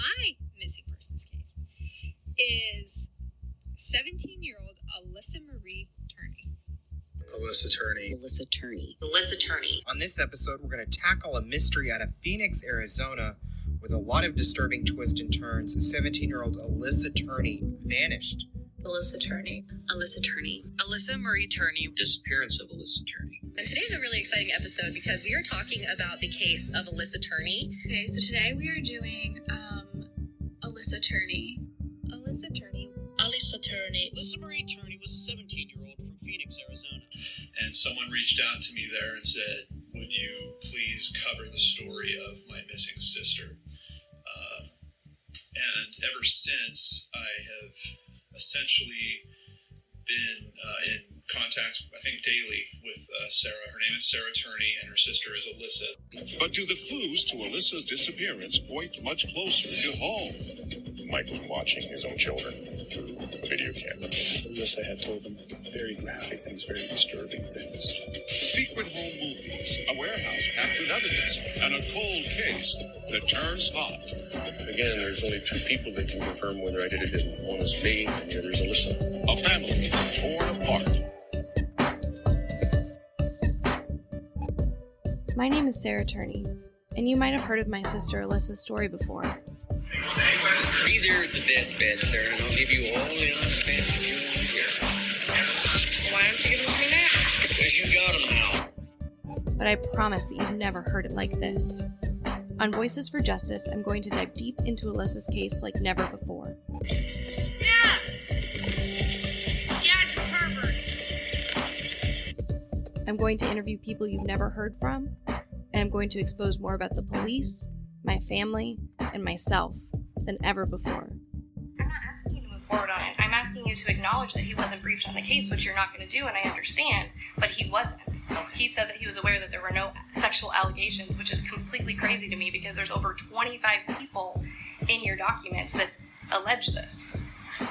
my missing persons case is 17-year-old Alyssa Marie Turney. Alyssa Turney. Alyssa Turney. Alyssa Turney. On this episode, we're going to tackle a mystery out of Phoenix, Arizona, with a lot of disturbing twists and turns. 17-year-old Alyssa Turney vanished. Alyssa Turney. Alyssa Turney. Alyssa Marie Turney. Disappearance of Alyssa Turney. And today's a really exciting episode because we are talking about the case of Alyssa Turney. Okay, so today we are doing Alyssa Turney. Alyssa Turney. Alyssa Turney. Alyssa Marie Turney was a 17-year-old from Phoenix, Arizona. And someone reached out to me there and said, would you please cover the story of my missing sister? And ever since, I have essentially been in contact, I think, daily with Sarah. Her name is Sarah Turney, and her sister is Alyssa. But do the clues to Alyssa's disappearance point much closer to home? Mike was watching his own children through video camera. Alyssa had told him very graphic things, very disturbing things. Secret home movies, a warehouse packed with evidence, and a cold case that turns hot. Again, there's only two people that can confirm whether I did it. One is me, and the other is Alyssa. A family torn apart. My name is Sarah Turney, and you might have heard of my sister Alyssa's story before. Be there at the deathbed, Sarah, and I'll give you all the honest answers you want to hear. Why don't you give them to me now? Because you got them now. But I promise that you've never heard it like this. On Voices for Justice, I'm going to dive deep into Alyssa's case like never before. Dad! Dad's a pervert! I'm going to interview people you've never heard from, and I'm going to expose more about the police, my family, and myself than ever before. I'm not asking you to move forward on it. I'm asking you to acknowledge that he wasn't briefed on the case, which you're not going to do, and I understand, but he wasn't. He said that he was aware that there were no sexual allegations, which is completely crazy to me because there's over 25 people in your documents that allege this.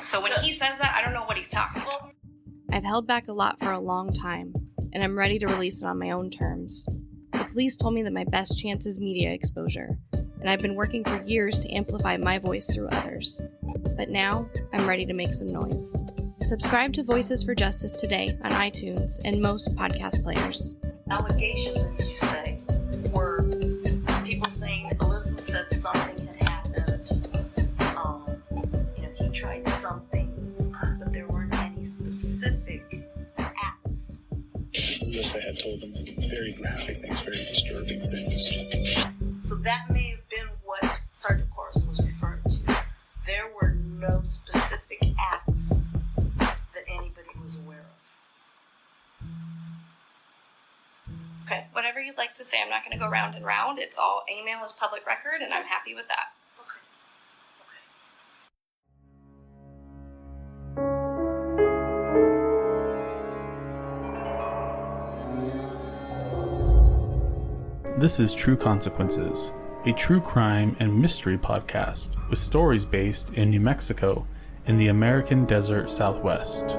So when he says that, I don't know what he's talking about. I've held back a lot for a long time, and I'm ready to release it on my own terms. The police told me that my best chance is media exposure, and I've been working for years to amplify my voice through others. But now, I'm ready to make some noise. Subscribe to Voices for Justice today on iTunes and most podcast players. Allegations, as you say, were people saying that Alyssa said something had happened. He tried something, but there weren't any specific acts. Alyssa had told him very graphic things, very disturbing things. So that may have been what Sergeant Corus was referring to. There were no specific acts that anybody was aware of. Okay, whatever you'd like to say. I'm not going to go round and round. It's all email is public record, and I'm happy with that. This is True Consequences, a true crime and mystery podcast with stories based in New Mexico in the American Desert Southwest.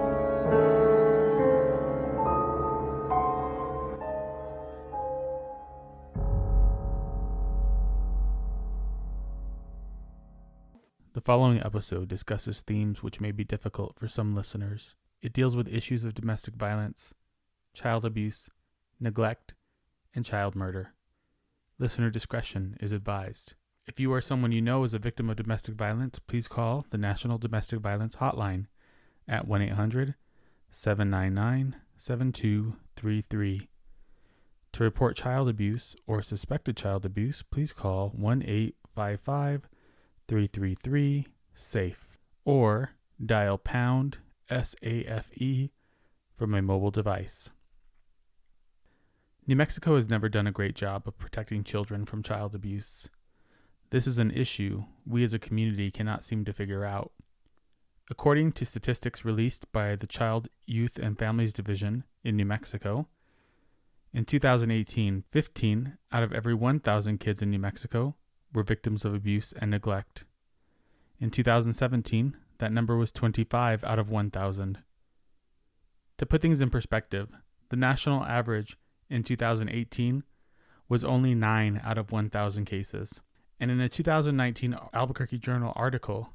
The following episode discusses themes which may be difficult for some listeners. It deals with issues of domestic violence, child abuse, neglect, and child murder. Listener discretion is advised. If you or someone you know is a victim of domestic violence, please call the National Domestic Violence Hotline at 1-800-799-7233. To report child abuse or suspected child abuse, please call 1-855-333-SAFE or dial pound SAFE from a mobile device. New Mexico has never done a great job of protecting children from child abuse. This is an issue we as a community cannot seem to figure out. According to statistics released by the Child, Youth, and Families Division in New Mexico, in 2018, 15 out of every 1,000 kids in New Mexico were victims of abuse and neglect. In 2017, that number was 25 out of 1,000. To put things in perspective, the national average in 2018 was only 9 out of 1,000 cases, And in a 2019 Albuquerque Journal article,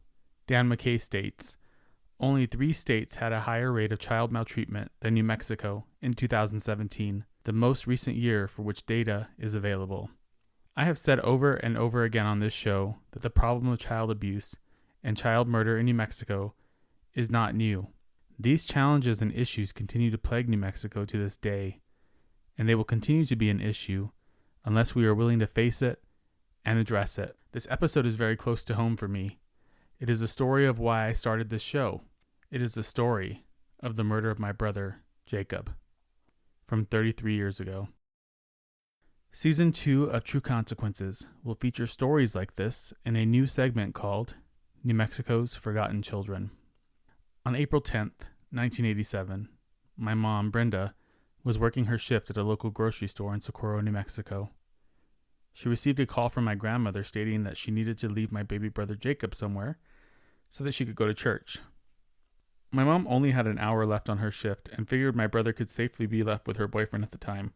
Dan McKay states, only 3 states had a higher rate of child maltreatment than New Mexico in 2017, the most recent year for which data is available. I have said over and over again on this show that the problem of child abuse and child murder in New Mexico is not new. These challenges and issues continue to plague New Mexico to this day, and they will continue to be an issue unless we are willing to face it and address it. This episode is very close to home for me. It is the story of why I started this show. It is the story of the murder of my brother, Jacob, from 33 years ago. Season 2 of True Consequences will feature stories like this in a new segment called New Mexico's Forgotten Children. On April 10th, 1987, my mom, Brenda, was working her shift at a local grocery store in Socorro, New Mexico. She received a call from my grandmother stating that she needed to leave my baby brother Jacob somewhere so that she could go to church. My mom only had an hour left on her shift and figured my brother could safely be left with her boyfriend at the time.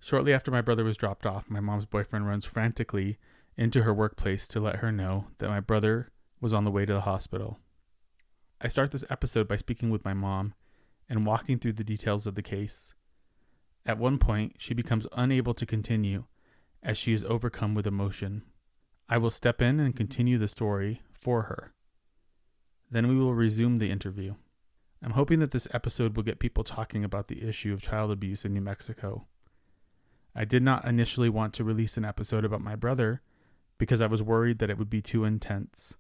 Shortly after my brother was dropped off, my mom's boyfriend runs frantically into her workplace to let her know that my brother was on the way to the hospital. I start this episode by speaking with my mom and walking through the details of the case. At one point, she becomes unable to continue as she is overcome with emotion. I will step in and continue the story for her. Then we will resume the interview. I'm hoping that this episode will get people talking about the issue of child abuse in New Mexico. I did not initially want to release an episode about my brother because I was worried that it would be too intense.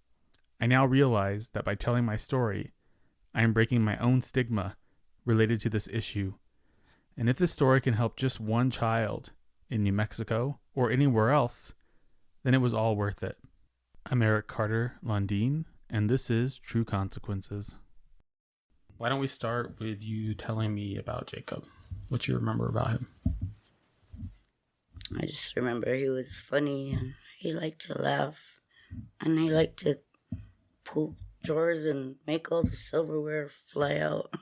I now realize that by telling my story, I am breaking my own stigma related to this issue. And if this story can help just one child in New Mexico or anywhere else, then it was all worth it. I'm Eric Carter Landin, and this is True Consequences. Why don't we start with you telling me about Jacob? What you remember about him? I just remember he was funny and he liked to laugh and he liked to pull drawers and make all the silverware fly out.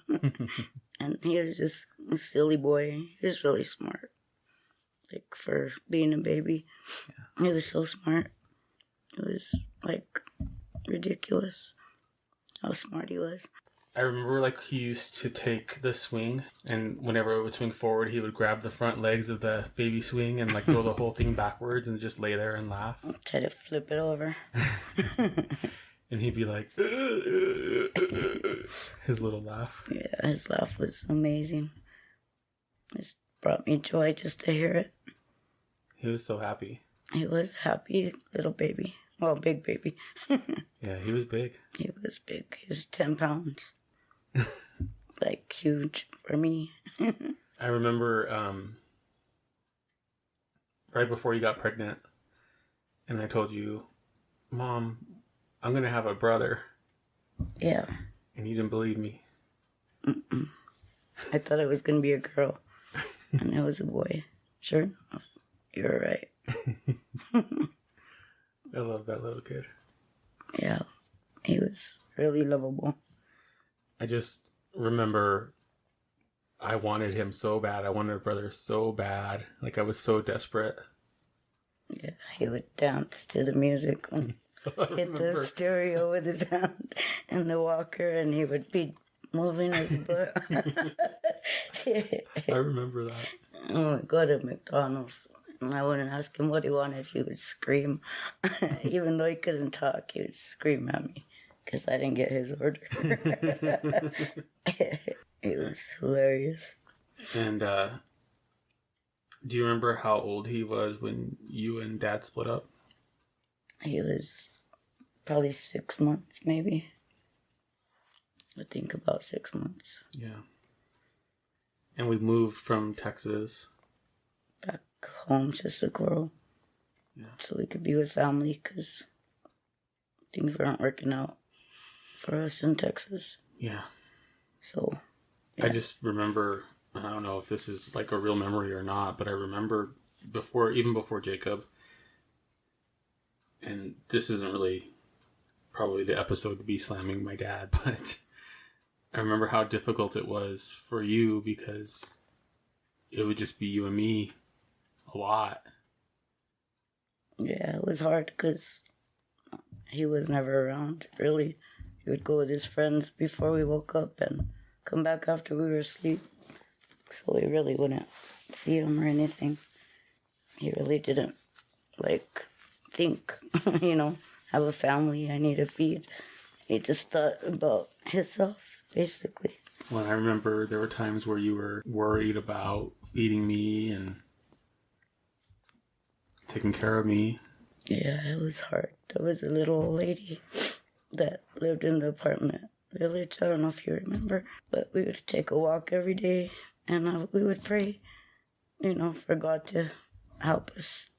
And he was just a silly boy. He was really smart. Like, for being a baby. Yeah. He was so smart. It was, like, ridiculous how smart he was. I remember, like, he used to take the swing, and whenever it would swing forward, he would grab the front legs of the baby swing and, like, throw the whole thing backwards and just lay there and laugh. Try to flip it over. And he'd be like, his little laugh. Yeah, his laugh was amazing. It brought me joy just to hear it. He was so happy. He was a happy little baby. Well, big baby. Yeah, he was big. He was big. He was 10 pounds. Like, huge for me. I remember right before you got pregnant, and I told you, Mom, I'm going to have a brother. Yeah. And you didn't believe me. Mm-mm. I thought it was going to be a girl. And it was a boy. Sure enough. You're right. I love that little kid. Yeah. He was really lovable. I just remember I wanted him so bad. I wanted a brother so bad. Like, I was so desperate. Yeah, he would dance to the music and hit the stereo with his hand and the walker, and he would be moving his butt. I remember that. Oh, we'd go to McDonald's, and I wouldn't ask him what he wanted. He would scream. Even though he couldn't talk, he would scream at me because I didn't get his order. It was hilarious. And do you remember how old he was when you and Dad split up? He was probably 6 months, maybe. I think about 6 months. Yeah. And we moved from Texas back home to Socorro. Yeah. So we could be with family because things weren't working out for us in Texas. Yeah. So, yeah. I just remember, I don't know if this is like a real memory or not, but I remember even before Jacob, and this isn't really probably the episode to be slamming my dad, but I remember how difficult it was for you because it would just be you and me a lot. Yeah, it was hard because he was never around, really. He would go with his friends before we woke up and come back after we were asleep. So we really wouldn't see him or anything. He really didn't, think, have a family, I need to feed. He just thought about himself, basically. Well, I remember there were times where you were worried about feeding me and taking care of me. Yeah, it was hard. There was a little old lady that lived in the apartment village. I don't know if you remember, but we would take a walk every day and we would pray, for God to help us,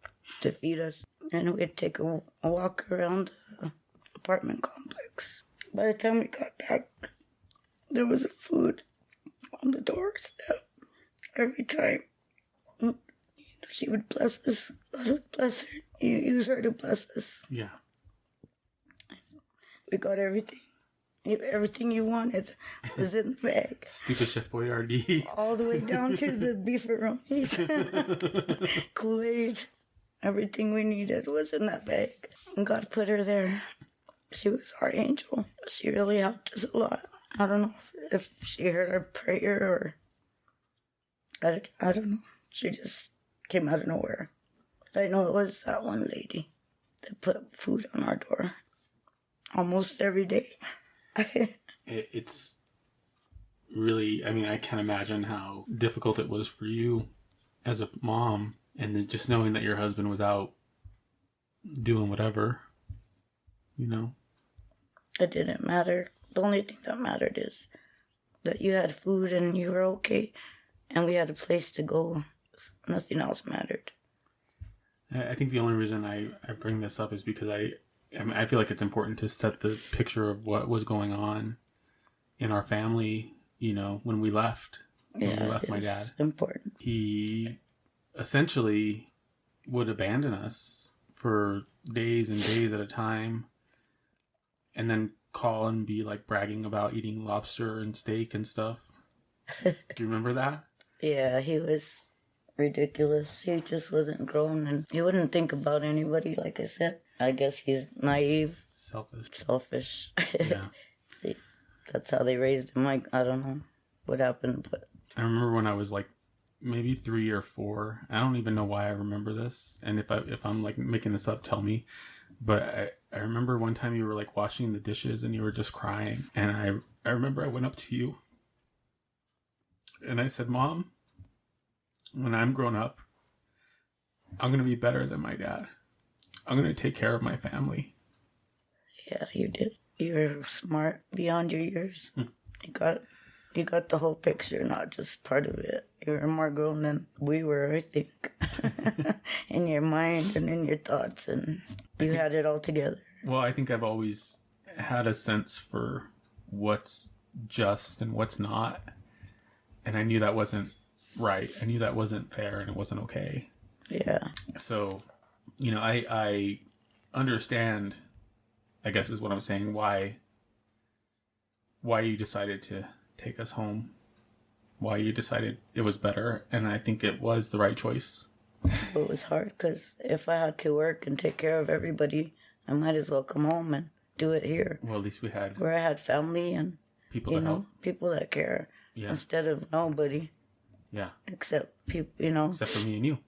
to feed us. And we'd take a walk around the apartment complex. By the time we got back, there was food on the doorstep every time. She would bless us. God would bless her. Use her to bless us. Yeah. We got everything. Everything you wanted was in the bag. Stupid Chef Boyardee. All the way down to the beefaronis. Kool-Aid. Everything we needed was in that bag. And God put her there. She was our angel. She really helped us a lot. I don't know if she heard our prayer or... I don't know. She just came out of nowhere. But I know it was that one lady that put food on our door almost every day. It's really, I can't imagine how difficult it was for you as a mom, and then just knowing that your husband was out doing whatever, It didn't matter. The only thing that mattered is that you had food and you were okay, and we had a place to go. Nothing else mattered. I think the only reason I bring this up is because I feel like it's important to set the picture of what was going on in our family, when we left. When we left my dad. Important. He essentially would abandon us for days and days at a time, and then call and be bragging about eating lobster and steak and stuff. Do you remember that? Yeah, he was ridiculous. He just wasn't grown, and he wouldn't think about anybody, like I said. I guess he's naive. Selfish. Yeah. That's how they raised him. I don't know what happened, but... I remember when I was maybe 3 or 4. I don't even know why I remember this. And if I'm making this up, tell me. But I remember one time you were washing the dishes and you were just crying. And I remember I went up to you and I said, Mom, when I'm grown up, I'm going to be better than my dad. I'm going to take care of my family. Yeah, you did. You were smart beyond your years. You got the whole picture, not just part of it. You were more grown than we were, I think. In your mind and in your thoughts, and you had it all together. Well, I think I've always had a sense for what's just and what's not. And I knew that wasn't right. I knew that wasn't fair and it wasn't okay. Yeah. So, I understand, I guess is what I'm saying, why you decided to take us home, why you decided it was better, and I think it was the right choice. It was hard because if I had to work and take care of everybody, I might as well come home and do it here. Well, at least we had... Where I had family and, people that help. People that care. Yeah. Instead of nobody. Yeah. Except people, Except for me and you.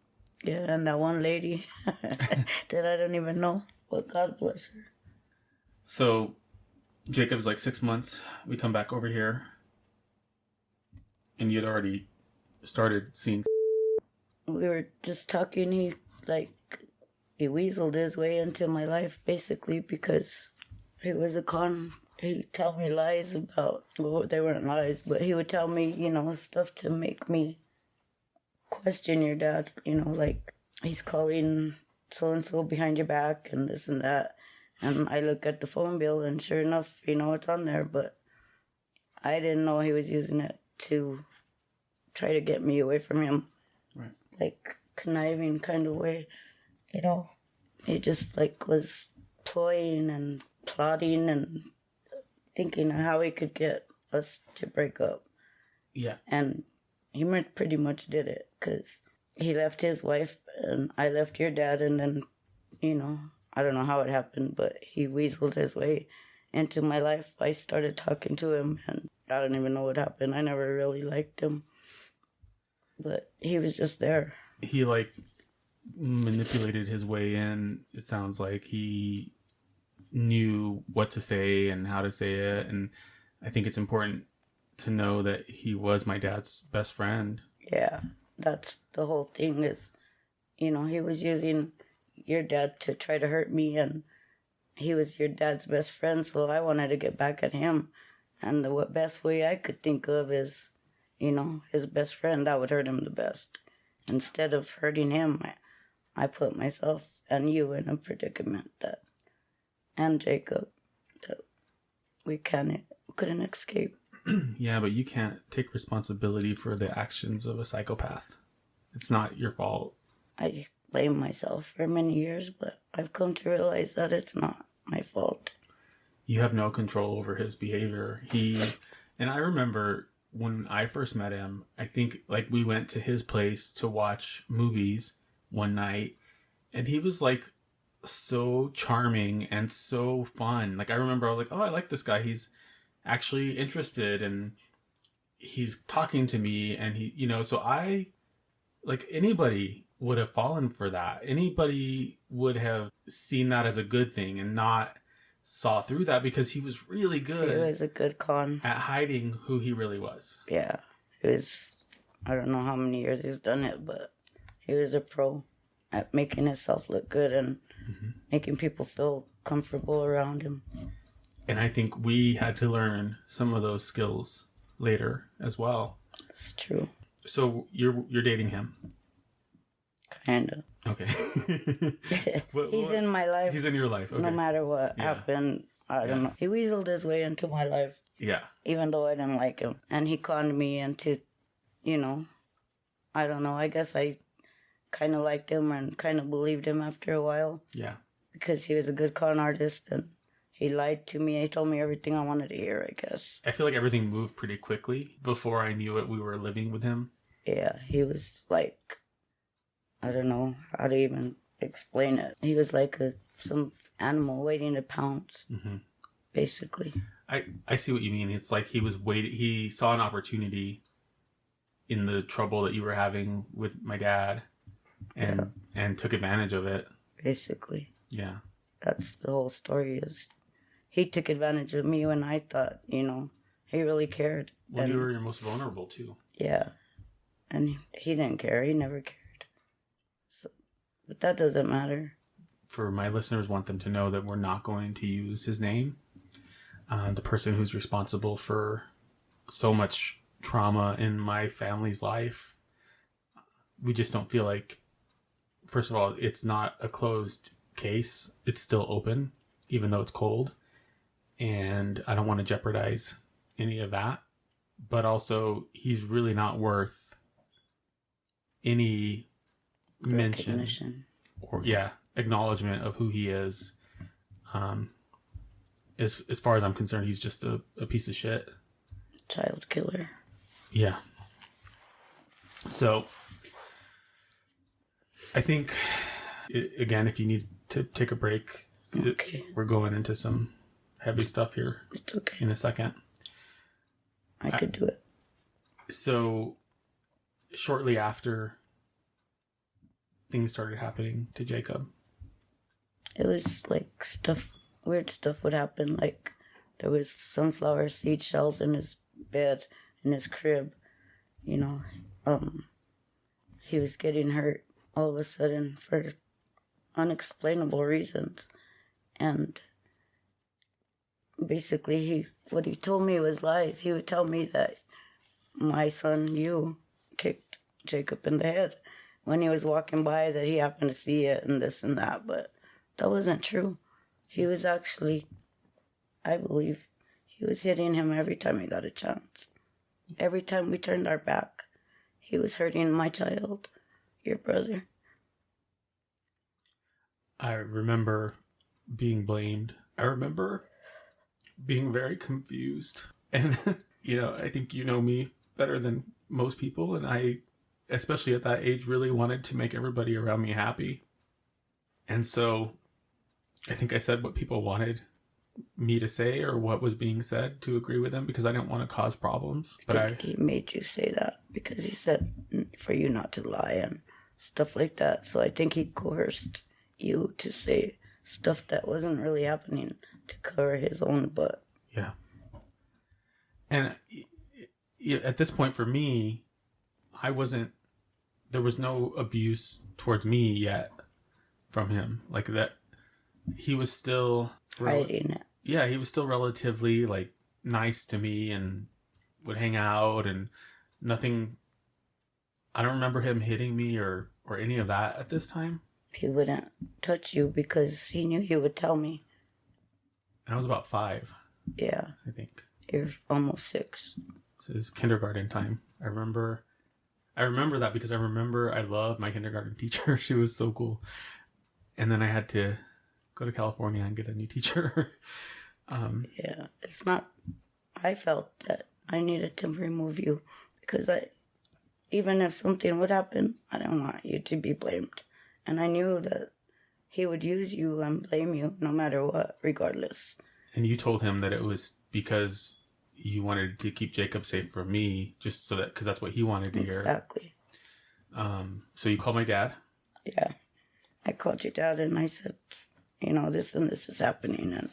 Yeah, and that one lady that I don't even know, but God bless her. So, Jacob's 6 months. We come back over here. And you'd already started seeing... We were just talking. He weaseled his way into my life, basically, because he was a con. He'd tell me lies about... Well, they weren't lies, but he would tell me, stuff to make me question your dad. He's calling so-and-so behind your back and this and that. And I look at the phone bill, and sure enough, it's on there, but I didn't know he was using it to try to get me away from him. Right. Conniving kind of way, He just, was ploying and plotting and thinking of how he could get us to break up. Yeah. And he pretty much did it, because he left his wife, and I left your dad, and then I don't know how it happened, but he weaseled his way into my life. I started talking to him, and I don't even know what happened. I never really liked him, but he was just there. He, like, manipulated his way in. It sounds like he knew what to say and how to say it, and I think it's important to know that he was my dad's best friend. Yeah, that's the whole thing is, he was using your dad to try to hurt me, and he was your dad's best friend, so I wanted to get back at him. And the best way I could think of is, his best friend, that would hurt him the best. Instead of hurting him, I put myself and you in a predicament and Jacob, that we couldn't escape. Yeah, but you can't take responsibility for the actions of a psychopath. It's not your fault. I blamed myself for many years, but I've come to realize that it's not my fault. You have no control over his behavior. And I remember when I first met him, I think, like, we went to his place to watch movies one night, and he was, like, so charming and so fun. Like, I remember I was like, oh, I like this guy. He's actually interested, and he's talking to me, and so I, like, anybody would have fallen for that. Anybody would have seen that as a good thing and not saw through that, because he was really good. He was a good con at hiding who he really was. Yeah. He was, I don't know how many years he's done it, but he was a pro at making himself look good and making people feel comfortable around him. And I think we had to learn some of those skills later as well. It's true. So you're dating him? Kinda. Okay. He's in my life. He's in your life. Okay. No matter what happened, I don't know. He weaseled his way into my life. Yeah. Even though I didn't like him. And he conned me into, I don't know. I guess I kind of liked him and kind of believed him after a while. Yeah. Because he was a good con artist and he lied to me. He told me everything I wanted to hear, I guess. I feel like everything moved pretty quickly before I knew it. We were living with him. Yeah, he was like, I don't know how to even explain it. He was like some animal waiting to pounce, basically. I see what you mean. It's like he was waiting. He saw an opportunity in the trouble that you were having with my dad and took advantage of it. Basically. Yeah. That's the whole story is he took advantage of me when I thought, he really cared. When you were your most vulnerable, too. Yeah. And he didn't care. He never cared. But that doesn't matter. For my listeners, want them to know that we're not going to use his name. The person who's responsible for so much trauma in my family's life. We just don't feel like, first of all, it's not a closed case. It's still open, even though it's cold. And I don't want to jeopardize any of that. But also, he's really not worth any mention or acknowledgement of who he is. As far as I'm concerned, he's just a piece of shit. Child killer. Yeah. So I think again, if you need to take a break, we're going into some heavy stuff here. It's okay. In a second. I could do it. So shortly after, things started happening to Jacob. It was like weird stuff would happen. Like there was sunflower seed shells in his bed, in his crib. He was getting hurt all of a sudden for unexplainable reasons. And basically what he told me was lies. He would tell me that my son, you, kicked Jacob in the head when he was walking by, that he happened to see it and this and that, but that wasn't true. He was actually, I believe, he was hitting him every time he got a chance. Every time we turned our back, he was hurting my child, your brother. I remember being blamed. I remember being very confused. And, I think you know me better than most people, and I, especially at that age, really wanted to make everybody around me happy. And so I think I said what people wanted me to say or what was being said to agree with him because I didn't want to cause problems. But he made you say that because he said for you not to lie and stuff like that. So I think he coerced you to say stuff that wasn't really happening to cover his own butt. Yeah. And at this point for me, there was no abuse towards me yet from him. Like that, he was still hiding it. Yeah, he was still relatively like nice to me and would hang out and nothing. I don't remember him hitting me or any of that at this time. He wouldn't touch you because he knew you would tell me. And I was about 5. Yeah. I think. You're almost 6. So it was kindergarten time. I remember that because I remember I loved my kindergarten teacher. She was so cool. And then I had to go to California and get a new teacher. Yeah, it's not. I felt that I needed to remove you because even if something would happen, I didn't want you to be blamed. And I knew that he would use you and blame you no matter what, regardless. And you told him that it was because you wanted to keep Jacob safe from me, just so that, because that's what he wanted to hear. Exactly. So you called my dad? Yeah. I called your dad and I said, this and this is happening and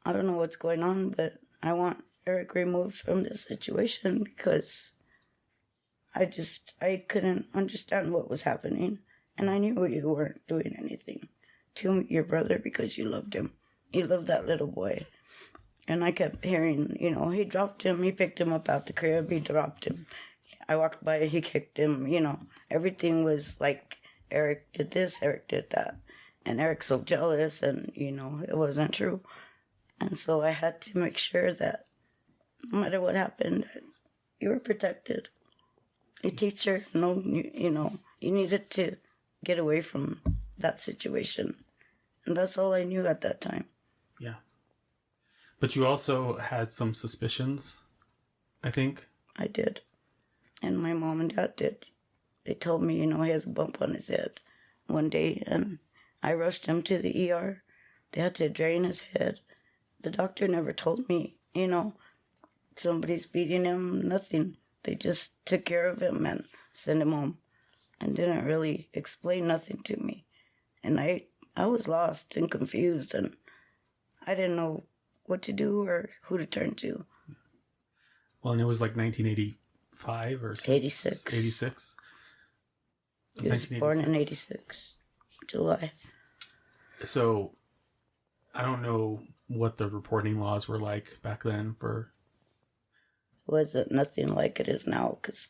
I don't know what's going on, but I want Eric removed from this situation because I couldn't understand what was happening. And I knew you weren't doing anything to your brother because you loved him. You loved that little boy. And I kept hearing, he dropped him, he picked him up out the crib, he dropped him. I walked by, he kicked him, everything was like, Eric did this, Eric did that. And Eric's so jealous and, it wasn't true. And so I had to make sure that no matter what happened, you were protected. Your teacher, you needed to get away from that situation. And that's all I knew at that time. Yeah. But you also had some suspicions, I think. I did. And my mom and dad did. They told me, he has a bump on his head one day. And I rushed him to the ER. They had to drain his head. The doctor never told me, somebody's beating him, nothing. They just took care of him and sent him home and didn't really explain nothing to me. And I was lost and confused and I didn't know what to do or who to turn to. Well, and it was like 1985 or 86. 86. He was born in 86, July. So, I don't know what the reporting laws were like back then for... It wasn't nothing like it is now because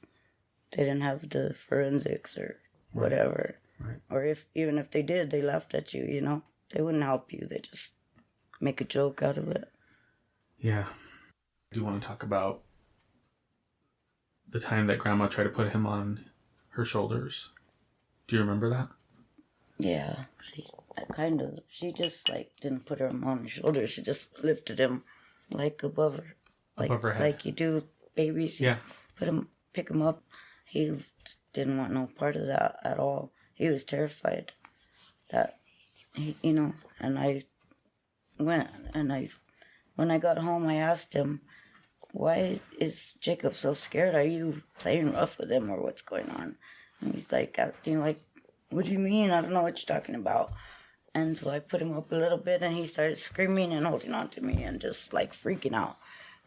they didn't have the forensics or whatever. Right. Or even if they did, they laughed at you, They wouldn't help you. They just make a joke out of it. Yeah. I do want to talk about the time that Grandma tried to put him on her shoulders. Do you remember that? Yeah. She just didn't put him on her shoulders. She just lifted him above her. Above her head. Like you do babies. Yeah. Pick him up. He didn't want no part of that at all. He was terrified that, and I went and when I got home, I asked him, why is Jacob so scared? Are you playing rough with him or what's going on? And he's acting like, what do you mean? I don't know what you're talking about. And so I put him up a little bit and he started screaming and holding on to me and just freaking out.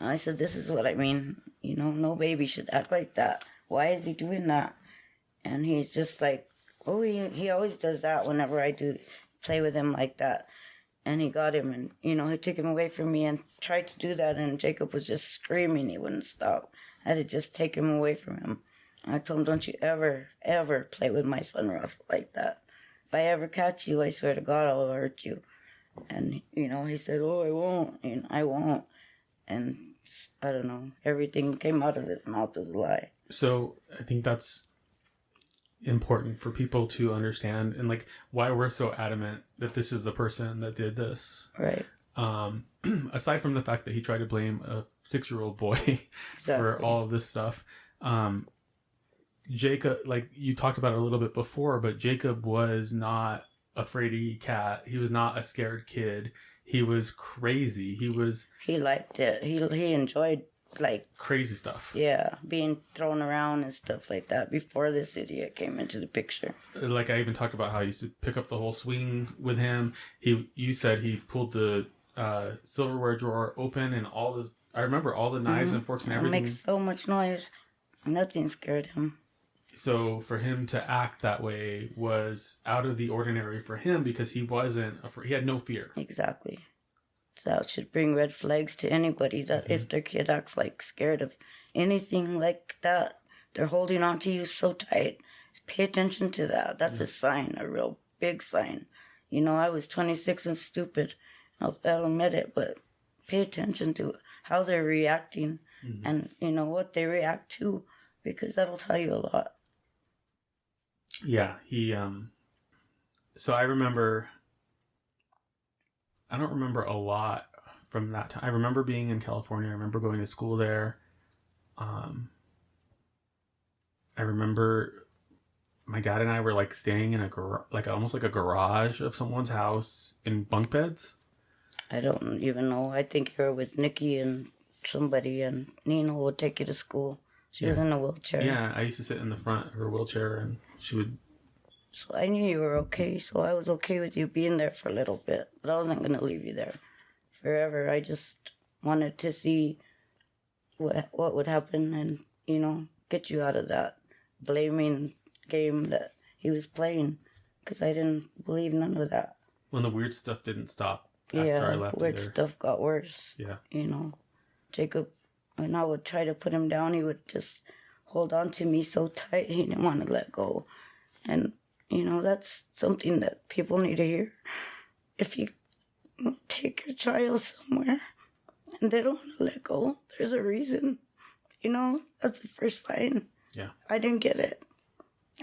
And I said, this is what I mean. No baby should act like that. Why is he doing that? And he's just oh, he always does that whenever I do play with him like that. And he got him and, he took him away from me and tried to do that. And Jacob was just screaming. He wouldn't stop. I had to just take him away from him. And I told him, don't you ever, ever play with my son rough like that. If I ever catch you, I swear to God, I'll hurt you. And, he said, oh, I won't. I won't. And I don't know. Everything came out of his mouth as a lie. So I think that's important for people to understand and why we're so adamant that this is the person that did this. Right. Aside from the fact that he tried to blame a 6-year-old boy for all of this stuff, Jacob, you talked about it a little bit before, but Jacob was not a fraidy cat. He was not a scared kid. He was crazy. He liked it. He enjoyed, like, crazy stuff. Yeah, being thrown around and stuff like that before this idiot came into the picture. Like, I even talked about how I used to pick up the whole swing with him. You said he pulled the silverware drawer open and I remember all the knives and forks and everything. It makes so much noise. Nothing scared him. So for him to act that way was out of the ordinary for him because he wasn't afraid. He had no fear. Exactly. That should bring red flags to anybody that if their kid acts like scared of anything like that, they're holding on to you so tight. Pay attention to that. That's a sign, a real big sign. You know, I was 26 and stupid. I'll admit it, but pay attention to how they're reacting and, you know, what they react to, because that'll tell you a lot. Yeah, so I don't remember a lot from that time. I remember being in California. I remember going to school there. I remember my dad and I were like staying in almost like a garage of someone's house in bunk beds. I don't even know. I think you were with Nikki and somebody, and Nina would take you to school. She was in a wheelchair. Yeah, I used to sit in the front of her wheelchair, and she would... So I knew you were okay, so I was okay with you being there for a little bit. But I wasn't going to leave you there forever. I just wanted to see what would happen and, you know, get you out of that blaming game that he was playing. Because I didn't believe none of that. When the weird stuff didn't stop after I left weird stuff got worse. Yeah. You know, Jacob, when I would try to put him down, he would just hold on to me so tight he didn't want to let go. And, you know, that's something that people need to hear. If you take your child somewhere and they don't want to let go, there's a reason. You know, that's the first sign. Yeah. I didn't get it.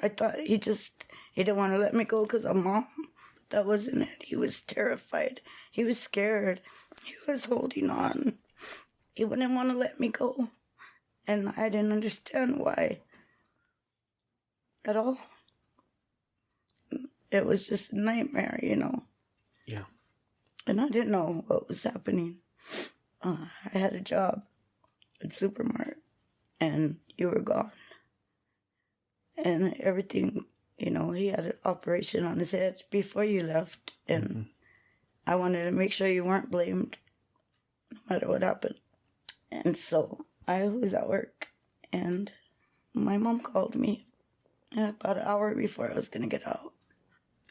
I thought he didn't want to let me go because I'm mom. That wasn't it. He was terrified. He was scared. He was holding on. He wouldn't want to let me go. And I didn't understand why at all. It was just a nightmare, you know. Yeah. And I didn't know what was happening. I had a job at Supermart, and you were gone. And everything, you know, he had an operation on his head before you left, and I wanted to make sure you weren't blamed, no matter what happened. And so I was at work, and my mom called me about an hour before I was going to get out.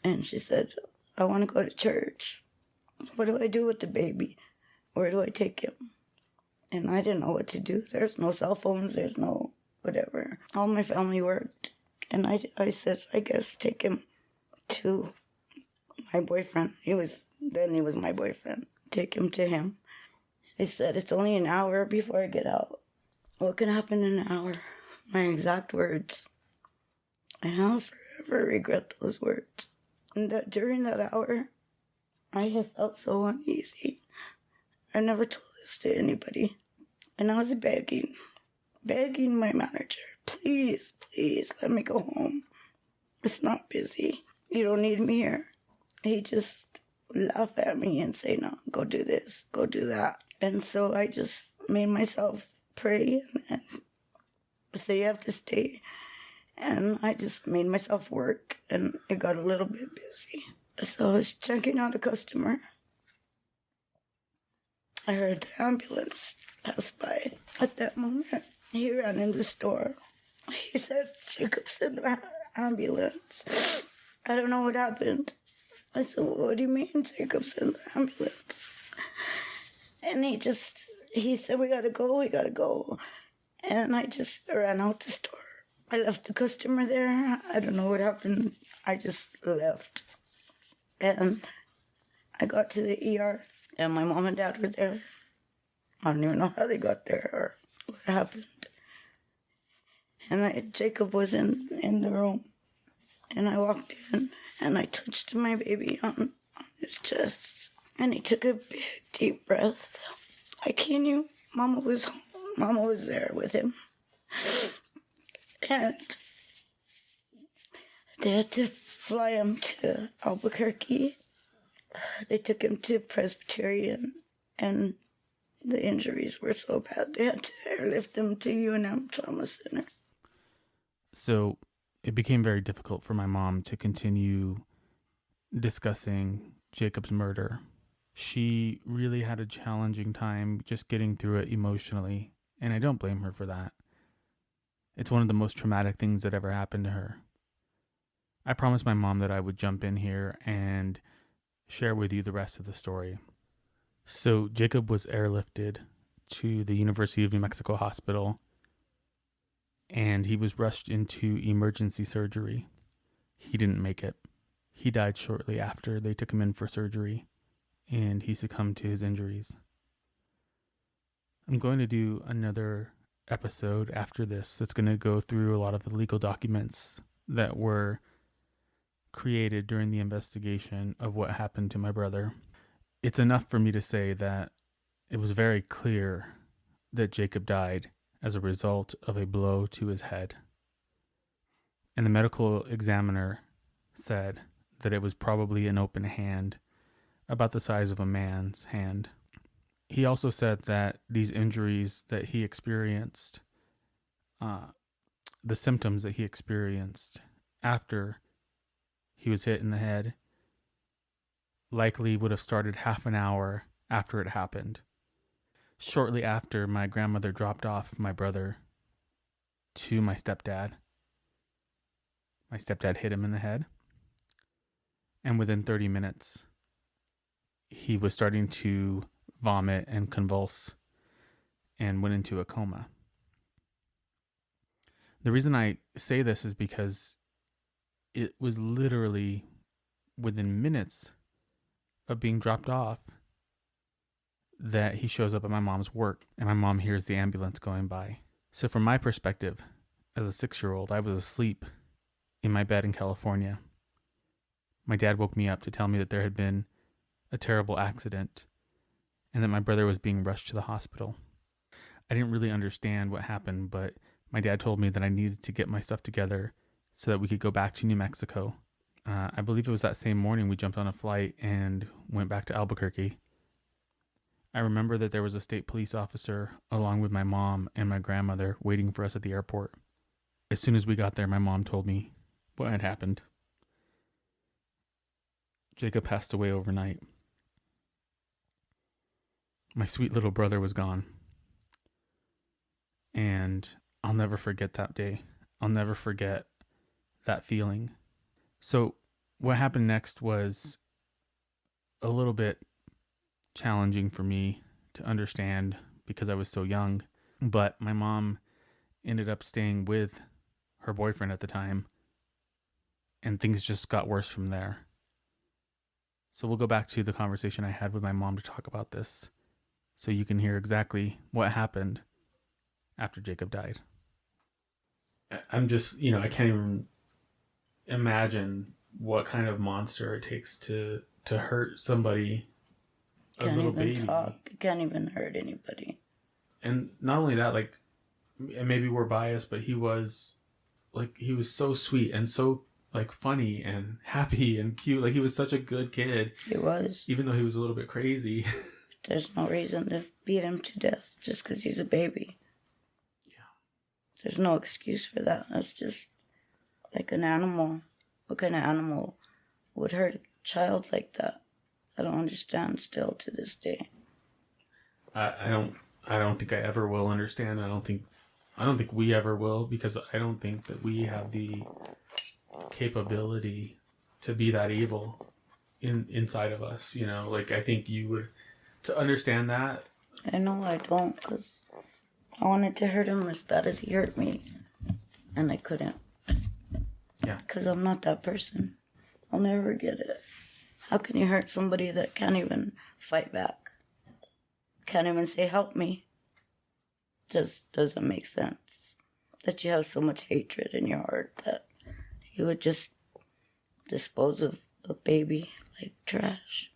And she said, I want to go to church. What do I do with the baby? Where do I take him? And I didn't know what to do. There's no cell phones. There's no whatever. All my family worked. And I said, I guess take him to my boyfriend. He was my boyfriend. Take him to him. I said, it's only an hour before I get out. What can happen in an hour? My exact words. And I'll forever regret those words. And that during that hour, I have felt so uneasy. I never told this to anybody. And I was begging my manager, please, please let me go home. It's not busy. You don't need me here. He just would laugh at me and say, no, go do this, go do that. And so I just made myself pray and say you have to stay. And I just made myself work, and it got a little bit busy. So I was checking out a customer. I heard the ambulance pass by. At that moment, he ran in the store. He said, Jacob's in the ambulance. I don't know what happened. I said, well, what do you mean Jacob's in the ambulance? And he said, we gotta go. And I just ran out the store. I left the customer there. I don't know what happened. I just left. And I got to the ER, and my mom and dad were there. I don't even know how they got there or what happened. And Jacob was in the room. And I walked in, and I touched my baby on his chest. And he took a big, deep breath. Like he knew Mama was home. Mama was there with him. And they had to fly him to Albuquerque. They took him to Presbyterian, and the injuries were so bad they had to airlift him to UNM Trauma Center. So it became very difficult for my mom to continue discussing Jacob's murder. She really had a challenging time just getting through it emotionally, and I don't blame her for that. It's one of the most traumatic things that ever happened to her. I promised my mom that I would jump in here and share with you the rest of the story. So Jacob was airlifted to the University of New Mexico Hospital, and he was rushed into emergency surgery. He didn't make it. He died shortly after they took him in for surgery, and he succumbed to his injuries. I'm going to do another episode after this that's going to go through a lot of the legal documents that were created during the investigation of what happened to my brother. It's enough for me to say that it was very clear that Jacob died as a result of a blow to his head. And the medical examiner said that it was probably an open hand, about the size of a man's hand. He also said that these injuries that he experienced, the symptoms that he experienced after he was hit in the head, likely would have started half an hour after it happened. Shortly after, my grandmother dropped off my brother to my stepdad. My stepdad hit him in the head, and within 30 minutes, he was starting to vomit and convulse and went into a coma. The reason I say this is because it was literally within minutes of being dropped off that he shows up at my mom's work, and my mom hears the ambulance going by. So from my perspective, as a 6-year-old, I was asleep in my bed in California. My dad woke me up to tell me that there had been a terrible accident and that my brother was being rushed to the hospital. I didn't really understand what happened, but my dad told me that I needed to get my stuff together so that we could go back to New Mexico. I believe it was that same morning we jumped on a flight and went back to Albuquerque. I remember that there was a state police officer along with my mom and my grandmother waiting for us at the airport. As soon as we got there, my mom told me what had happened. Jacob passed away overnight. My sweet little brother was gone. And I'll never forget that day. I'll never forget that feeling. So what happened next was a little bit challenging for me to understand because I was so young. But my mom ended up staying with her boyfriend at the time, and things just got worse from there. So we'll go back to the conversation I had with my mom to talk about this, so you can hear exactly what happened after Jacob died. I'm just, I can't even imagine what kind of monster it takes to hurt somebody, a little baby. Can't even talk. You can't even hurt anybody. And not only that, and maybe we're biased, but he was so sweet and so funny and happy and cute. He was such a good kid. He was. Even though he was a little bit crazy. There's no reason to beat him to death just because he's a baby. Yeah. There's no excuse for that. That's just like an animal. What kind of animal would hurt a child like that? I don't understand still to this day. I don't think I ever will understand. I don't think we ever will, because I don't think that we have the capability to be that evil inside of us. I think you would, to understand that. I know I don't, because I wanted to hurt him as bad as he hurt me, and I couldn't. Yeah. Because I'm not that person. I'll never get it. How can you hurt somebody that can't even fight back? Can't even say, help me? Just doesn't make sense. That you have so much hatred in your heart that you would just dispose of a baby like trash.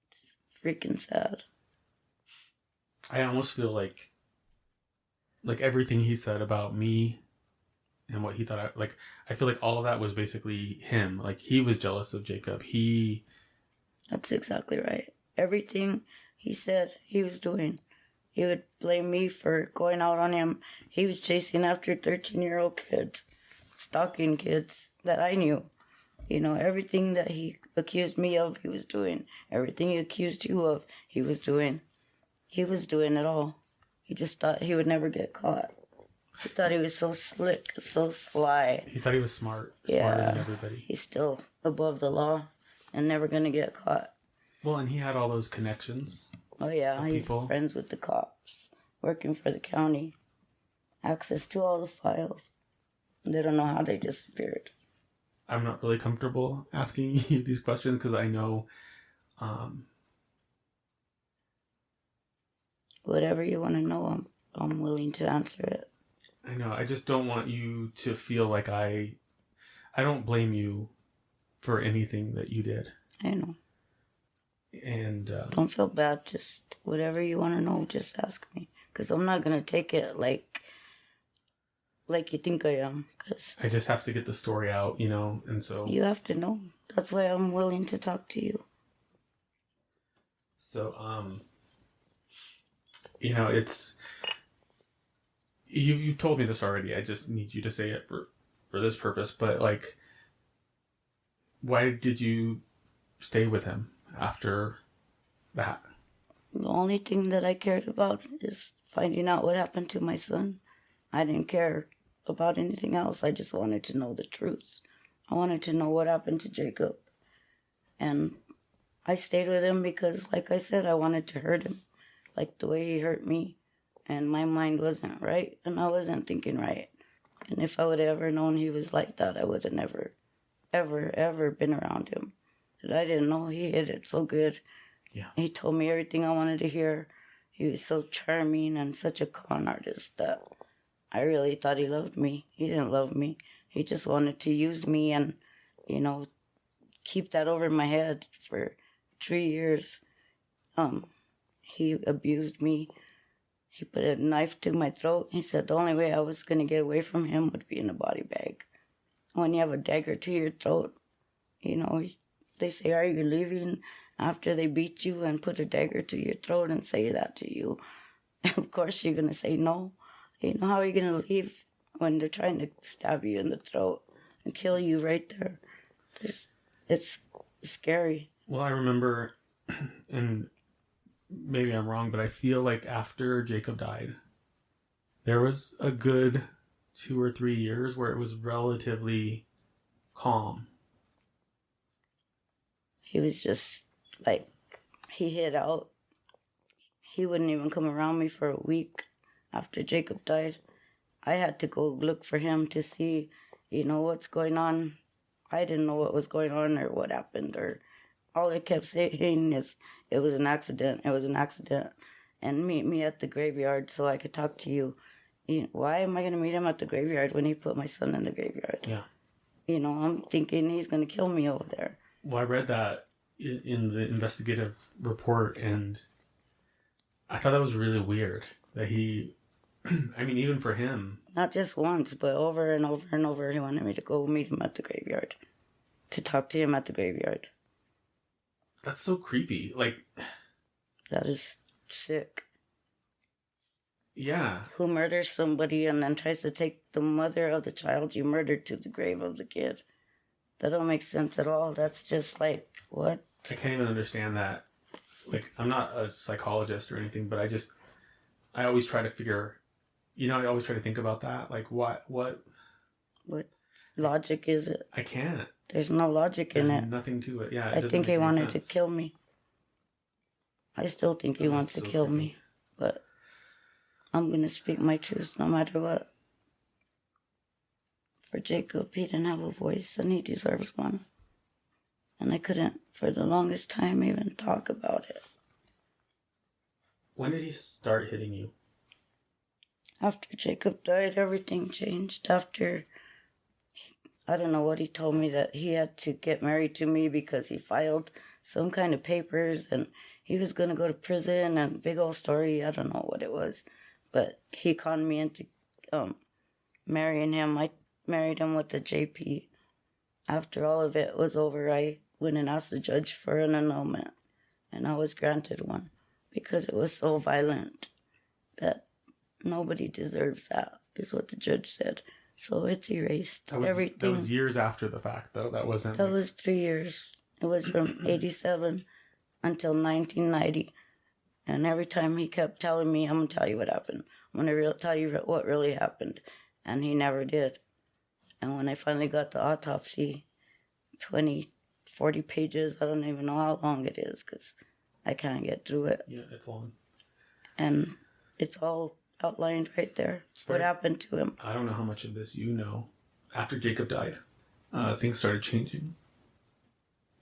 It's freaking sad. I almost feel like everything he said about me and what he thought. I feel like all of that was basically him. Like, he was jealous of Jacob. That's exactly right. Everything he said he was doing, he would blame me for going out on him. He was chasing after 13-year-old kids, stalking kids that I knew. You know, everything that he accused me of, he was doing. Everything he accused you of, he was doing. He was doing it all. He just thought he would never get caught. He thought he was so slick, so sly. He thought he was smarter than everybody. He's still above the law and never going to get caught. Well, and he had all those connections. Oh, yeah. He's friends with the cops, working for the county, access to all the files. They don't know how they disappeared. I'm not really comfortable asking you these questions because I know... whatever you want to know, I'm willing to answer it. I know. I just don't want you to feel like I don't blame you for anything that you did. I know. And don't feel bad. Just whatever you want to know, just ask me. Because I'm not going to take it like you think I am. Cause I just have to get the story out, you know, and so... You have to know. That's why I'm willing to talk to you. So, you know, it's... You've told me this already. I just need you to say it for this purpose. But, like, why did you stay with him after that? The only thing that I cared about is finding out what happened to my son. I didn't care about anything else. I just wanted to know the truth. I wanted to know what happened to Jacob. And I stayed with him because, like I said, I wanted to hurt him. Like the way he hurt me. And my mind wasn't right. And I wasn't thinking right. And if I would have ever known he was like that, I would have never, ever, ever been around him. But I didn't know he hid it so good. Yeah. He told me everything I wanted to hear. He was so charming and such a con artist that I really thought he loved me. He didn't love me. He just wanted to use me and, you know, keep that over my head for 3 years. He abused me. He put a knife to my throat. He said the only way I was going to get away from him would be in a body bag. When you have a dagger to your throat, you know, they say, are you leaving after they beat you and put a dagger to your throat and say that to you? Of course you're going to say no. You know, how are you going to leave when they're trying to stab you in the throat and kill you right there? It's scary. Well, I remember, and maybe I'm wrong, but I feel like after Jacob died, there was a good 2 or 3 years where it was relatively calm. He was just, like, he hid out. He wouldn't even come around me for a week after Jacob died. I had to go look for him to see, you know, what's going on. I didn't know what was going on or what happened, or all I kept saying is, it was an accident, and meet me at the graveyard so I could talk to you. You know, why am I going to meet him at the graveyard when he put my son in the graveyard? Yeah. You know, I'm thinking he's going to kill me over there. Well, I read that in the investigative report, and I thought that was really weird. That he, I mean, even for him. Not just once, but over and over and over, he wanted me to go meet him at the graveyard. To talk to him at the graveyard. That's so creepy. Like, that is sick. Yeah. Who murders somebody and then tries to take the mother of the child you murdered to the grave of the kid? That don't make sense at all. That's just like, what? I can't even understand that. Like, I'm not a psychologist or anything, but I always try to figure, you know, I always try to think about that. Like, what logic is it? I can't. There's no logic in it. Nothing to it. Yeah. I think he wanted to kill me. I still think he wants to kill me. But I'm going to speak my truth no matter what. For Jacob, he didn't have a voice and he deserves one. And I couldn't, for the longest time, even talk about it. When did he start hitting you? After Jacob died, everything changed. After, I don't know what he told me, that he had to get married to me because he filed some kind of papers and he was going to go to prison and big old story. I don't know what it was. But he conned me into marrying him. married him with the JP. After all of it was over, I went and asked the judge for an annulment, and I was granted one because it was so violent that nobody deserves that, is what the judge said. So it's erased everything. That was years after the fact, though. That wasn't... That was 3 years. It was from 87 until 1990. And every time he kept telling me, I'm going to tell you what happened. I'm going to tell you what really happened. And he never did. And when I finally got the autopsy, 40 pages, I don't even know how long it is because I can't get through it. Yeah, it's long. And it's all outlined right there. What happened to him. I don't know how much of this you know. After Jacob died, things started changing.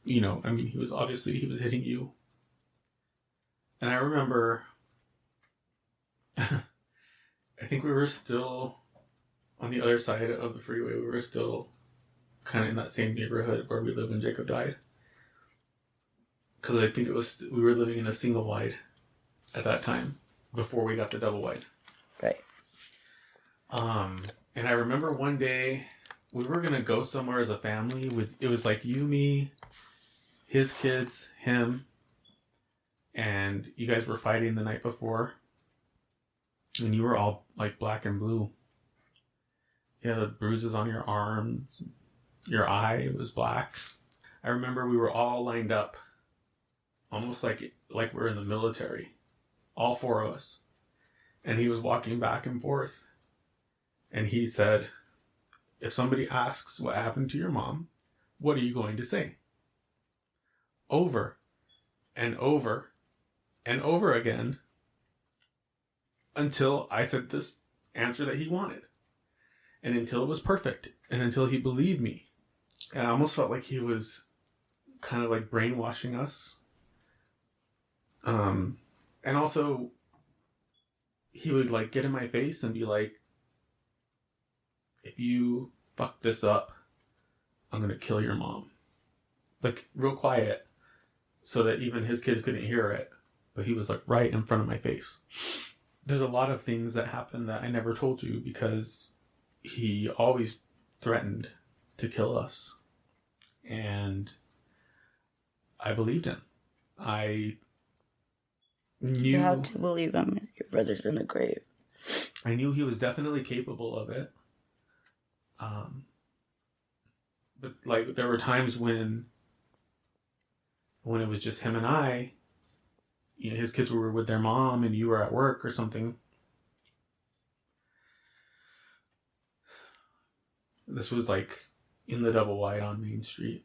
You know, I mean, he was hitting you. And I remember, I think we were still on the other side of the freeway. We were still kind of in that same neighborhood where we lived when Jacob died. Because I think we were living in a single wide at that time, before we got the double wide. Right. And I remember one day we were going to go somewhere as a family. It was like you, me, his kids, him, and you guys were fighting the night before. And you were all like black and blue. You had the bruises on your arms. Your eye was black. I remember we were all lined up, almost like we're in the military. All four of us. And he was walking back and forth. And he said, if somebody asks what happened to your mom, what are you going to say? Over and over and over again, until I said this answer that he wanted. And until it was perfect. And until he believed me. And I almost felt like he was kind of like brainwashing us. And also, he would like get in my face and be like, if you fuck this up, I'm going to kill your mom. Like real quiet, so that even his kids couldn't hear it. But he was like right in front of my face. There's a lot of things that happened that I never told you because he always threatened to kill us. And I believed him. I knew... You have to believe him. Your brother's in the grave. I knew he was definitely capable of it. But like there were times when it was just him and I, you know, his kids were with their mom and you were at work or something. This was like in the double wide on Main Street.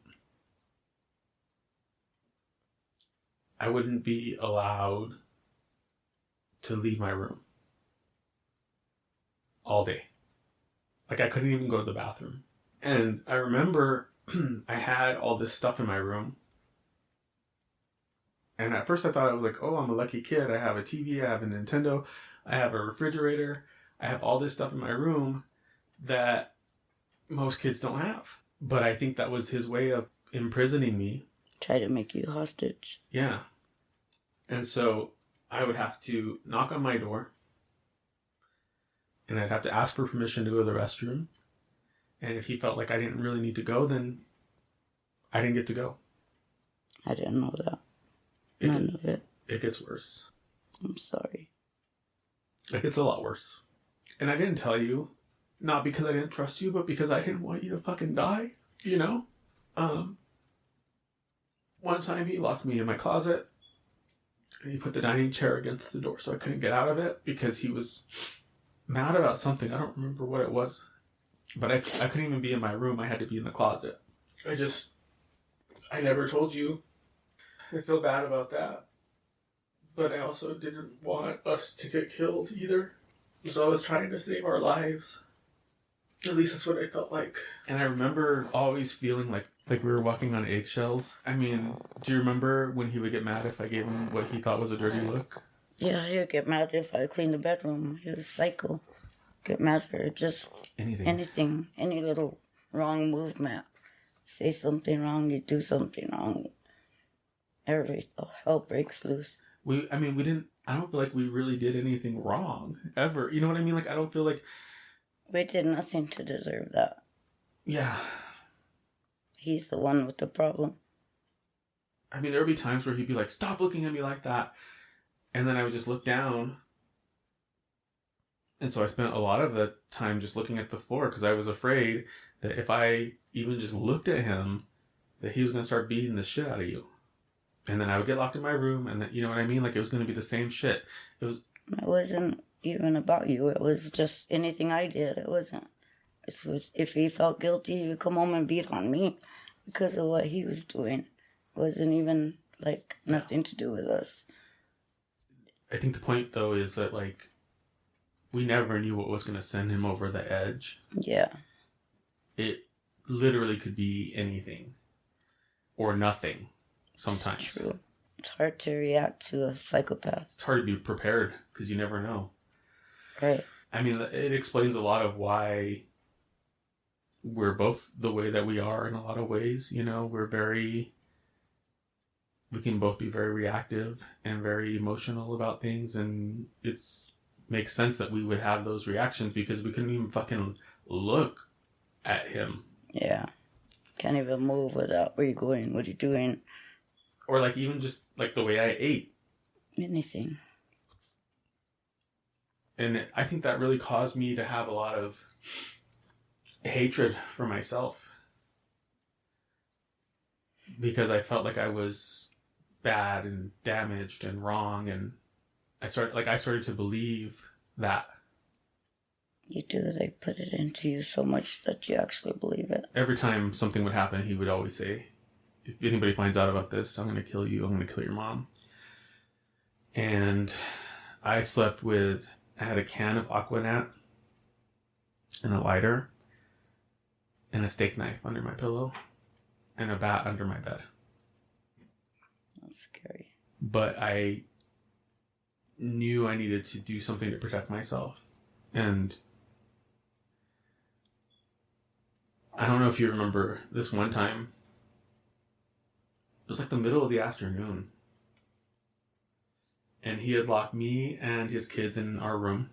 I wouldn't be allowed to leave my room all day. Like I couldn't even go to the bathroom. And I remember I had all this stuff in my room. And at first I thought I was like, oh, I'm a lucky kid. I have a TV, I have a Nintendo, I have a refrigerator, I have all this stuff in my room that most kids don't have. But I think that was his way of imprisoning me. Try to make you hostage. Yeah. And so I would have to knock on my door. And I'd have to ask for permission to go to the restroom. And if he felt like I didn't really need to go, then I didn't get to go. I didn't know that. None of it. It gets worse. I'm sorry. It gets a lot worse. And I didn't tell you, not because I didn't trust you, but because I didn't want you to fucking die, you know? One time he locked me in my closet, and he put the dining chair against the door so I couldn't get out of it because he was mad about something. I don't remember what it was. But I couldn't even be in my room. I had to be in the closet. I never told you. I feel bad about that. But I also didn't want us to get killed either. So I was trying to save our lives. At least that's what I felt like. And I remember always feeling like we were walking on eggshells. I mean, do you remember when he would get mad if I gave him what he thought was a dirty look? Yeah, he would get mad if I cleaned the bedroom. He was psycho. Get mad for just anything, any little wrong movement. Say something wrong, you do something wrong. Hell breaks loose. I don't feel like we really did anything wrong, ever. You know what I mean? Like, I don't feel like... We did nothing to deserve that. Yeah. He's the one with the problem. I mean, there would be times where he'd be like, stop looking at me like that. And then I would just look down. And so I spent a lot of the time just looking at the floor because I was afraid that if I even just looked at him, that he was going to start beating the shit out of you. And then I would get locked in my room, and then, you know what I mean? Like, it was going to be the same shit. It wasn't even about you. It was just anything I did. It wasn't. It was, if he felt guilty, he would come home and beat on me because of what he was doing. It wasn't even, like, nothing to do with us. I think the point, though, is that, like, we never knew what was going to send him over the edge. Yeah. It literally could be anything. Or nothing. Sometimes. It's true. It's hard to react to a psychopath. It's hard to be prepared because you never know. Right. I mean, it explains a lot of why we're both the way that we are in a lot of ways. You know, we can both be very reactive and very emotional about things, and makes sense that we would have those reactions because we couldn't even fucking look at him. Yeah. Can't even move without where you going, what you doing. Or like even just like the way I ate. Anything. And I think that really caused me to have a lot of hatred for myself. Because I felt like I was bad and damaged and wrong, and I started to believe that. You do. They put it into you so much that you actually believe it. Every time something would happen, he would always say, if anybody finds out about this, I'm going to kill you. I'm going to kill your mom. And I had a can of Aquanet and a lighter and a steak knife under my pillow and a bat under my bed. That's scary. But I knew I needed to do something to protect myself. And I don't know if you remember this one time. It was like the middle of the afternoon. And he had locked me and his kids in our room.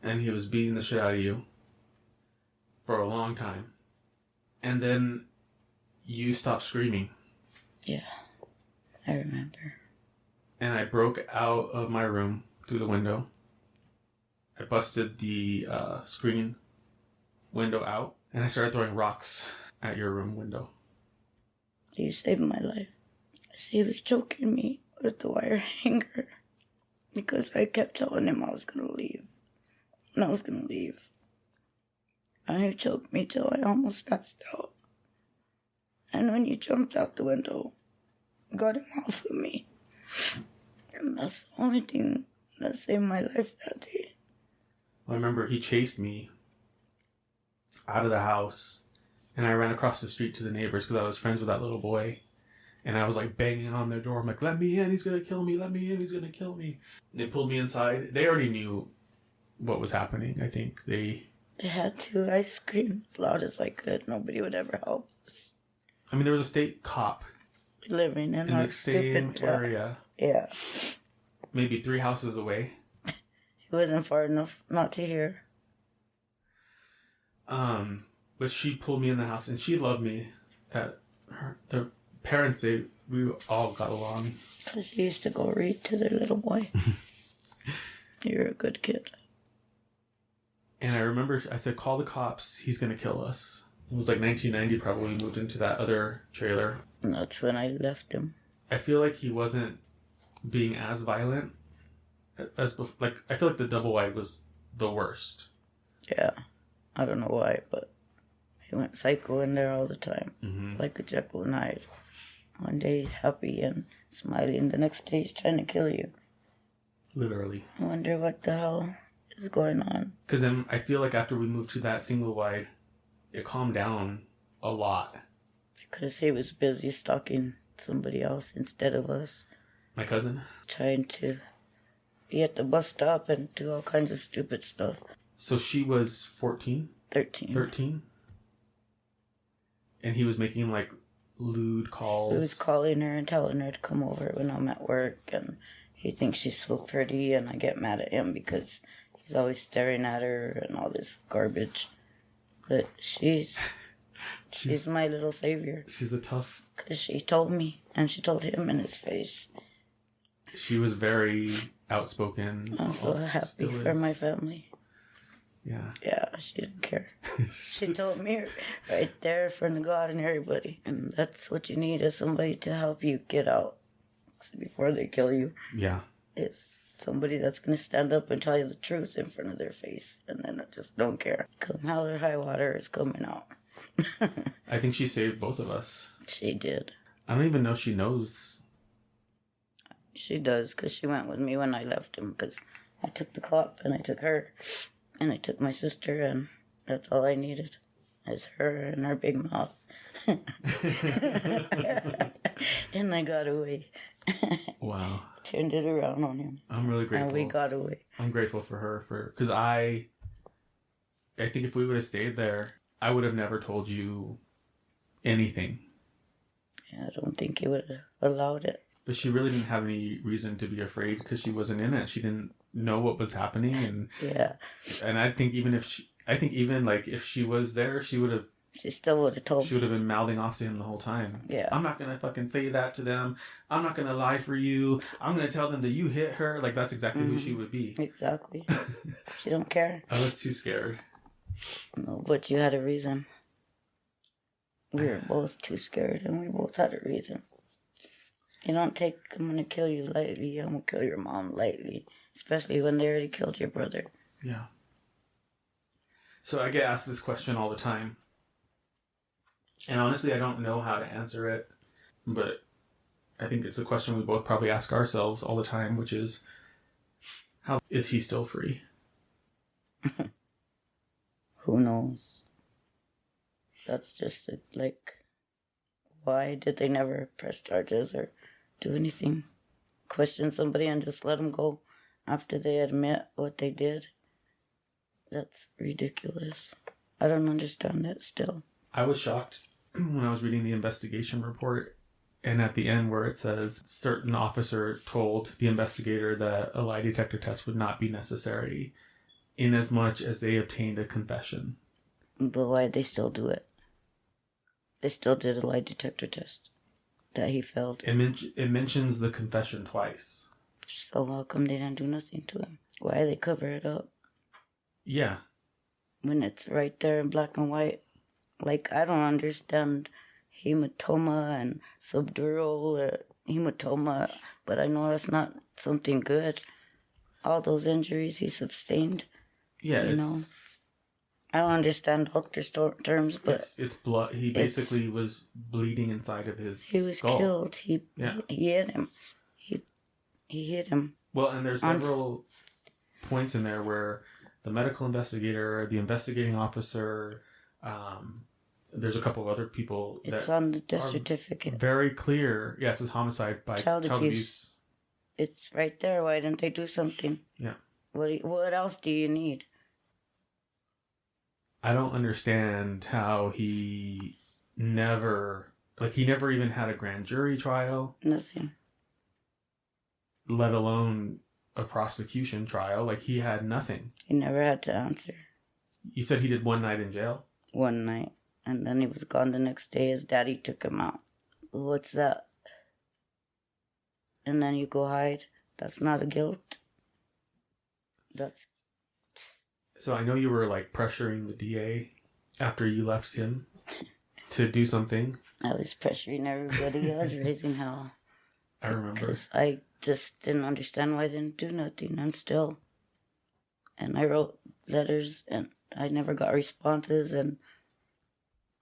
And he was beating the shit out of you for a long time. And then you stopped screaming. Yeah, I remember. And I broke out of my room through the window. I busted the screen window out. And I started throwing rocks at your room window. You saved my life. He was choking me with the wire hanger because I kept telling him I was going to leave. And I was going to leave. And he choked me till I almost passed out. And when you jumped out the window, got him off of me. And that's the only thing that saved my life that day. I remember he chased me out of the house, and I ran across the street to the neighbors because I was friends with that little boy, and I was like banging on their door. I'm like, let me in, he's gonna kill me, let me in, he's gonna kill me. And they pulled me inside. They already knew what was happening. I think they had to. I screamed as loud as I could. Nobody would ever help us. I mean, there was a state cop living in our the same stupid area. Yeah. Maybe 3 houses away. He wasn't far enough not to hear. But she pulled me in the house, and she loved me. Their parents, we all got along. Because she used to go read to their little boy. You're a good kid. And I remember I said, call the cops, he's going to kill us. It was like 1990 probably, we moved into that other trailer. And that's when I left him. I feel like he wasn't being as violent as before. Like, I feel like the double wide was the worst. Yeah. I don't know why, but he went psycho in there all the time. Mm-hmm. Like a Jekyll and Hyde. One day he's happy and smiling. The next day he's trying to kill you. Literally. I wonder what the hell is going on. Because then I feel like after we moved to that single wide, it calmed down a lot. Because he was busy stalking somebody else instead of us. My cousin? Trying to be at the bus stop and do all kinds of stupid stuff. So she was 14? 13. 13? And he was making like lewd calls. He was calling her and telling her to come over when I'm at work, and he thinks she's so pretty, and I get mad at him because he's always staring at her and all this garbage. But she's my little savior. She's a tough... Because she told me, and she told him in his face. She was very outspoken. I'm so happy for my family. Yeah. Yeah, she didn't care. She told me right there in front of God and everybody. And that's what you need, is somebody to help you get out before they kill you. Yeah. It's somebody that's going to stand up and tell you the truth in front of their face. And then I just don't care. Come hell or high water, is coming out. I think she saved both of us. She did. I don't even know if she knows. She does, because she went with me when I left him, because I took the cop and I took her and I took my sister, and that's all I needed is her and her big mouth. And I got away. Wow. Turned it around on him. I'm really grateful. And we got away. I'm grateful for her, because I think if we would have stayed there, I would have never told you anything. Yeah, I don't think you would have allowed it. But she really didn't have any reason to be afraid, because she wasn't in it. She didn't know what was happening, and yeah. And I think even if she was there, she would have. She still would have told. She would have been mouthing off to him the whole time. Yeah. I'm not gonna fucking say that to them. I'm not gonna lie for you. I'm gonna tell them that you hit her. Like, that's exactly who she would be. Exactly. She don't care. I was too scared. No, but you had a reason. We were both too scared, and we both had a reason. You don't take, I'm going to kill you lightly, I'm going to kill your mom lightly. Especially when they already killed your brother. Yeah. So I get asked this question all the time. And honestly, I don't know how to answer it. But I think it's a question we both probably ask ourselves all the time, which is, how is he still free? Who knows? That's just it. Like, why did they never press charges or do anything? Question somebody and just let them go after they admit what they did? That's ridiculous. I don't understand it still. I was shocked when I was reading the investigation report, and at the end where it says certain officer told the investigator that a lie detector test would not be necessary inasmuch as they obtained a confession. But why did they still do it? They still did a lie detector test that he failed. It mentions the confession twice. So how come they didn't do nothing to him? Why they cover it up? Yeah. When it's right there in black and white. Like, I don't understand hematoma and subdural hematoma, but I know that's not something good. All those injuries he sustained. Yeah, you know. I don't understand doctor terms, but it's blood. He basically was bleeding inside of his He was skull. killed. He hit him. He hit him. Well, and there's several points in there where the medical investigator, the investigating officer, there's a couple of other people. It's on the death certificate. Very clear. Yes, it's homicide by child abuse. It's right there. Why didn't they do something? Yeah. What else do you need? I don't understand how he never even had a grand jury trial. Nothing. Let alone a prosecution trial. Like, he had nothing. He never had to answer. You said he did one night in jail? One night. And then he was gone the next day. His daddy took him out. What's that? And then you go hide. That's not a guilt. That's... So I know you were, like, pressuring the DA after you left him to do something. I was pressuring everybody. I was raising hell. I remember. Because I just didn't understand why I didn't do nothing. And still. And I wrote letters and I never got responses. And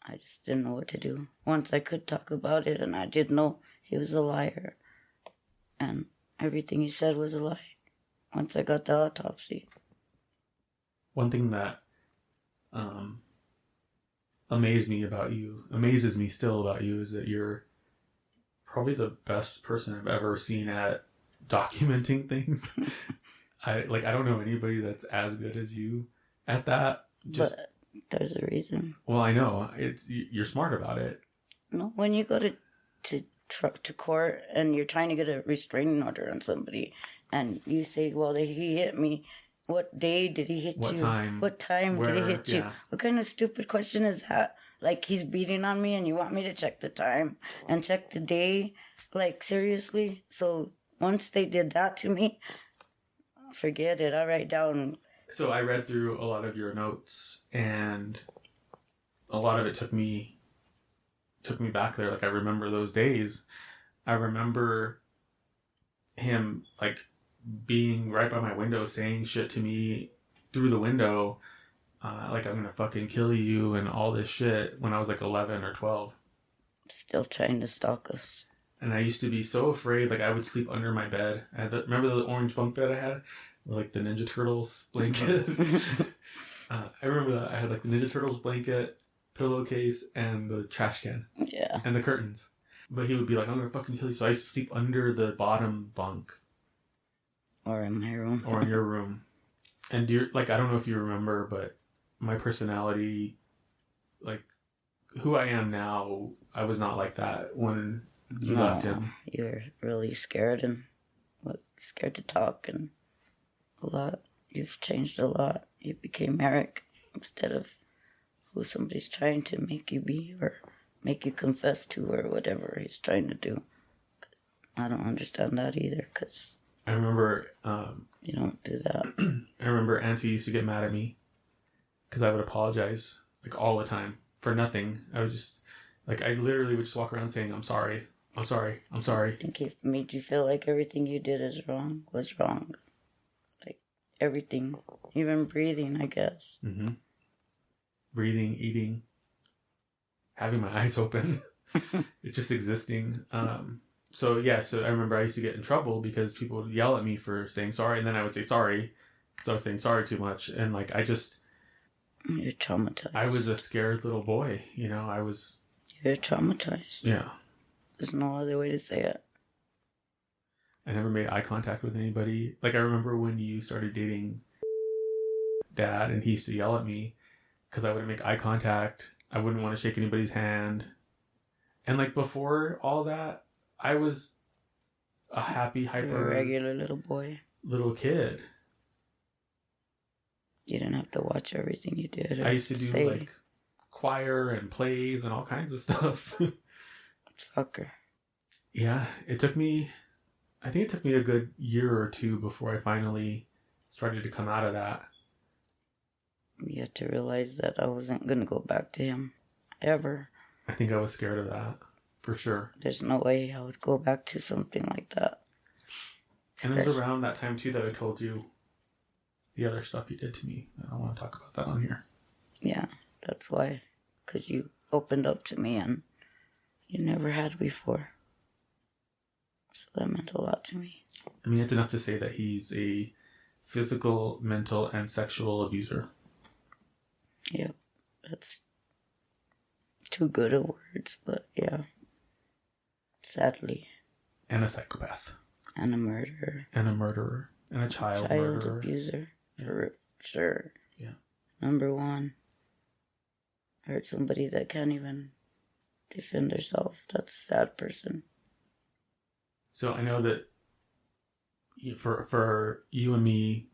I just didn't know what to do. Once I could talk about it and I did know he was a liar. And everything he said was a lie. Once I got the autopsy. One thing that amazes me still about you, is that you're probably the best person I've ever seen at documenting things. I don't know anybody that's as good as you at that. But there's a reason. Well, I know you're smart about it. No, when you go to court and you're trying to get a restraining order on somebody, and you say, "Well, he hit me," What day did he hit What you? time? What time Where? did he hit you? Yeah. What kind of stupid question is that? Like, he's beating on me and you want me to check the time and check the day? Like, seriously? So once they did that to me, forget it. I write down. So I read through a lot of your notes, and a lot of it took me back there. Like, I remember those days. I remember him, like, being right by my window saying shit to me through the window, like, I'm gonna fucking kill you and all this shit, when I was like 11 or 12. Still trying to stalk us. And I used to be so afraid. Like, I would sleep under my bed. Remember the orange bunk bed I had? Like the Ninja Turtles blanket? I remember that. I had like the Ninja Turtles blanket, pillowcase, and the trash can. Yeah. And the curtains. But he would be like, I'm gonna fucking kill you. So I used to sleep under the bottom bunk. Or in my room. Or in your room. And I don't know if you remember, but my personality, like, who I am now, I was not like that when you left him. You're really scared and scared to talk and a lot. You've changed a lot. You became Eric instead of who somebody's trying to make you be or make you confess to or whatever he's trying to do. I don't understand that either because I remember... you don't do that. I remember Auntie used to get mad at me because I would apologize, like, all the time for nothing. I would just... Like, I literally would just walk around saying, I'm sorry. I'm sorry. I'm sorry. I think it made you feel like everything you did was wrong. Like, everything. Even breathing, I guess. Mm-hmm. Breathing, eating, having my eyes open. It's just existing. So I remember I used to get in trouble because people would yell at me for saying sorry, and then I would say sorry because I was saying sorry too much. And, like, You're traumatized. I was a scared little boy, You're traumatized. Yeah. There's no other way to say it. I never made eye contact with anybody. Like, I remember when you started dating Dad, and he used to yell at me because I wouldn't make eye contact. I wouldn't want to shake anybody's hand. And, like, before all that, I was a happy, hyper... regular little boy. Little kid. You didn't have to watch everything you did. I used to do, like, choir and plays and all kinds of stuff. Soccer. Yeah, I think it took me a good year or two before I finally started to come out of that. You had to realize that I wasn't going to go back to him. Ever. I think I was scared of that. For sure. There's no way I would go back to something like that. And it was around that time, too, that I told you the other stuff you did to me. I don't want to talk about that on here. Yeah, that's why. Because you opened up to me and you never had before. So that meant a lot to me. I mean, it's enough to say that he's a physical, mental, and sexual abuser. Yep. That's too good of words, but yeah. Sadly. And a psychopath. And a murderer. And a murderer. And a child murderer. Abuser. For sure. Yeah. Number one. Hurt somebody that can't even defend themselves. That's a sad person. So I know that for you and me,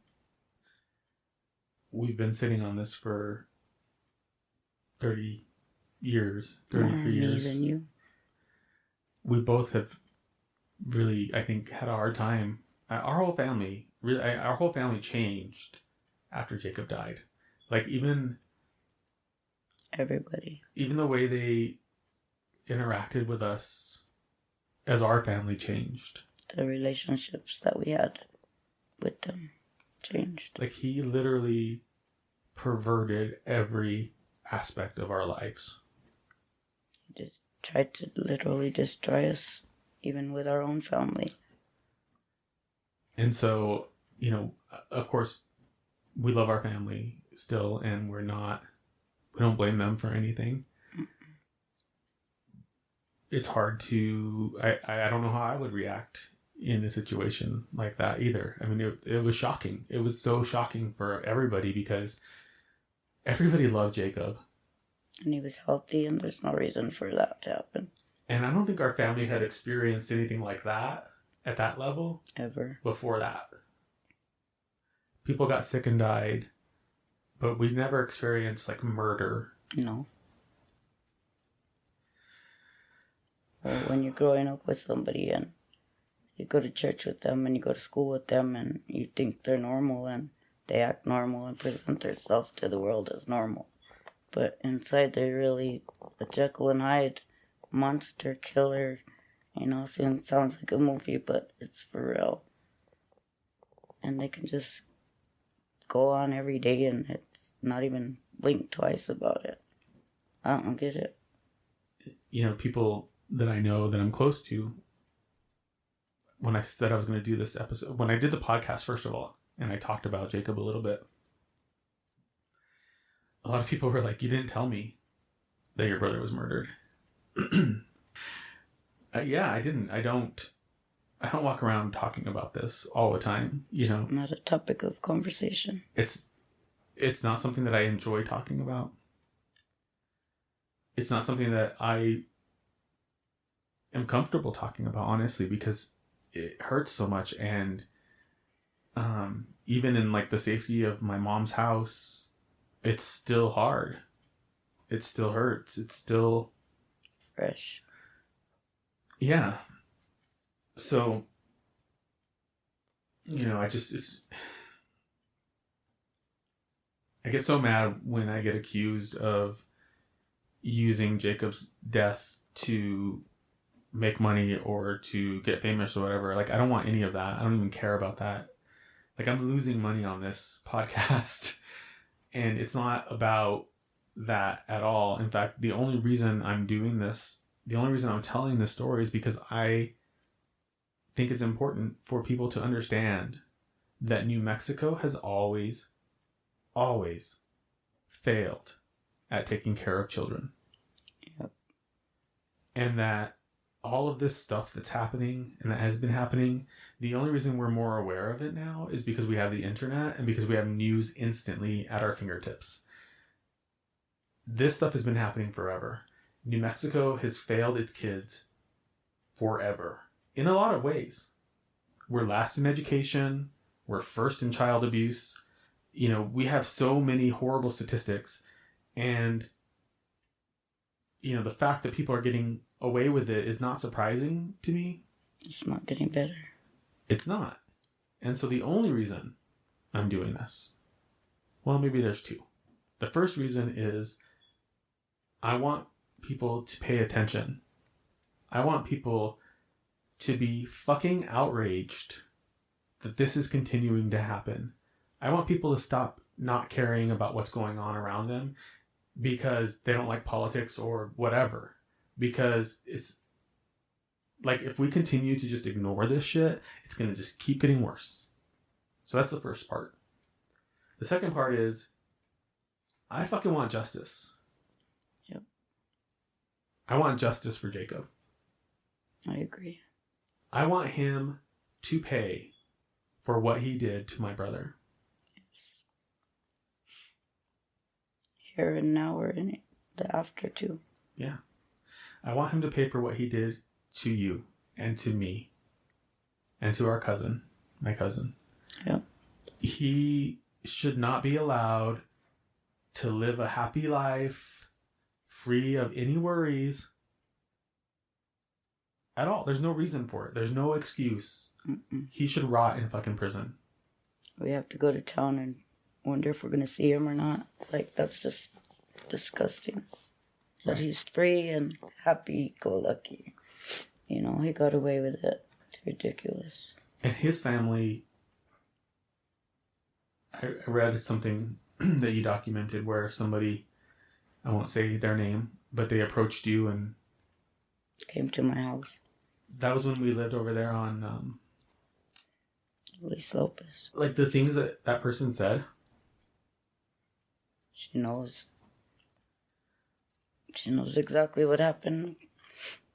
we've been sitting on this for 30 years, 33 years. Me than you. We both have really, I think, had a hard time. Our whole family changed after Jacob died. Like, everybody. Even the way they interacted with us as our family changed. The relationships that we had with them changed. Like, he literally perverted every aspect of our lives. He just tried to literally destroy us, even with our own family. And so, of course, we love our family still, and we don't blame them for anything. It's hard to, I don't know how I would react in a situation like that either. I mean, it was shocking. It was so shocking for everybody because everybody loved Jacob. And he was healthy, and there's no reason for that to happen. And I don't think our family had experienced anything like that at that level. Ever. Before that. people got sick and died, but we never experienced like murder. No. Or when you're growing up with somebody and you go to church with them and you go to school with them and you think they're normal and they act normal and present themselves to the world as normal. But inside they're really a Jekyll and Hyde monster killer. You know, it sounds like a movie, but it's for real. And they can just go on every day and it's not even blink twice about it. I don't get it. You know, people that I know that I'm close to, when I said I was going to do this episode, when I did the podcast, first of all, and I talked about Jacob a little bit, a lot of people were like, you didn't tell me that your brother was murdered. Yeah, I didn't. I don't walk around talking about this all the time, you know. Not a topic of conversation. It's not something that I enjoy talking about. It's not something that I am comfortable talking about, honestly, because it hurts so much. And even in like the safety of my mom's house, it's still hard. It still hurts. It's still fresh. Yeah. So, you know, I get so mad when I get accused of using Jacob's death to make money or to get famous or whatever. Like, I don't want any of that. I don't even care about that. Like, I'm losing money on this podcast and it's not about that at all. In fact, the only reason I'm doing this, the only reason I'm telling this story is because I think it's important for people to understand that New Mexico has always failed at taking care of children. Yep. And that all of this stuff that's happening and that has been happening, the only reason we're more aware of it now is because we have the internet and because we have news instantly at our fingertips. This stuff has been happening forever. New Mexico has failed its kids forever in a lot of ways. We're last in education. We're first in child abuse. You know, we have so many horrible statistics. And, you know, the fact that people are getting away with it is not surprising to me. It's not getting better. It's not. And so the only reason I'm doing this, well, maybe there's two. The first reason is I want people to pay attention. I want people to be fucking outraged that this is continuing to happen. I want people to stop not caring about what's going on around them because they don't like politics or whatever. Because it's like, if we continue to just ignore this shit, it's going to just keep getting worse. So that's the first part. The second part is I fucking want justice. Yep. I want justice for Jacob. I agree. I want him to pay for what he did to my brother. Yes. Here and now or in the after too. Yeah. I want him to pay for what he did to you and to me and to our cousin, my cousin. Yep. He should not be allowed to live a happy life free of any worries at all. There's no reason for it. There's no excuse. Mm-mm. He should rot in fucking prison. We have to go to town and wonder if we're going to see him or not. Like, that's just disgusting. That he's free and happy-go-lucky. You know, he got away with it. It's ridiculous. And his family, I read something that you documented where somebody, I won't say their name, but they approached you and came to my house. That was when we lived over there on Luis Lopez. Like the things that that person said. She knows exactly what happened,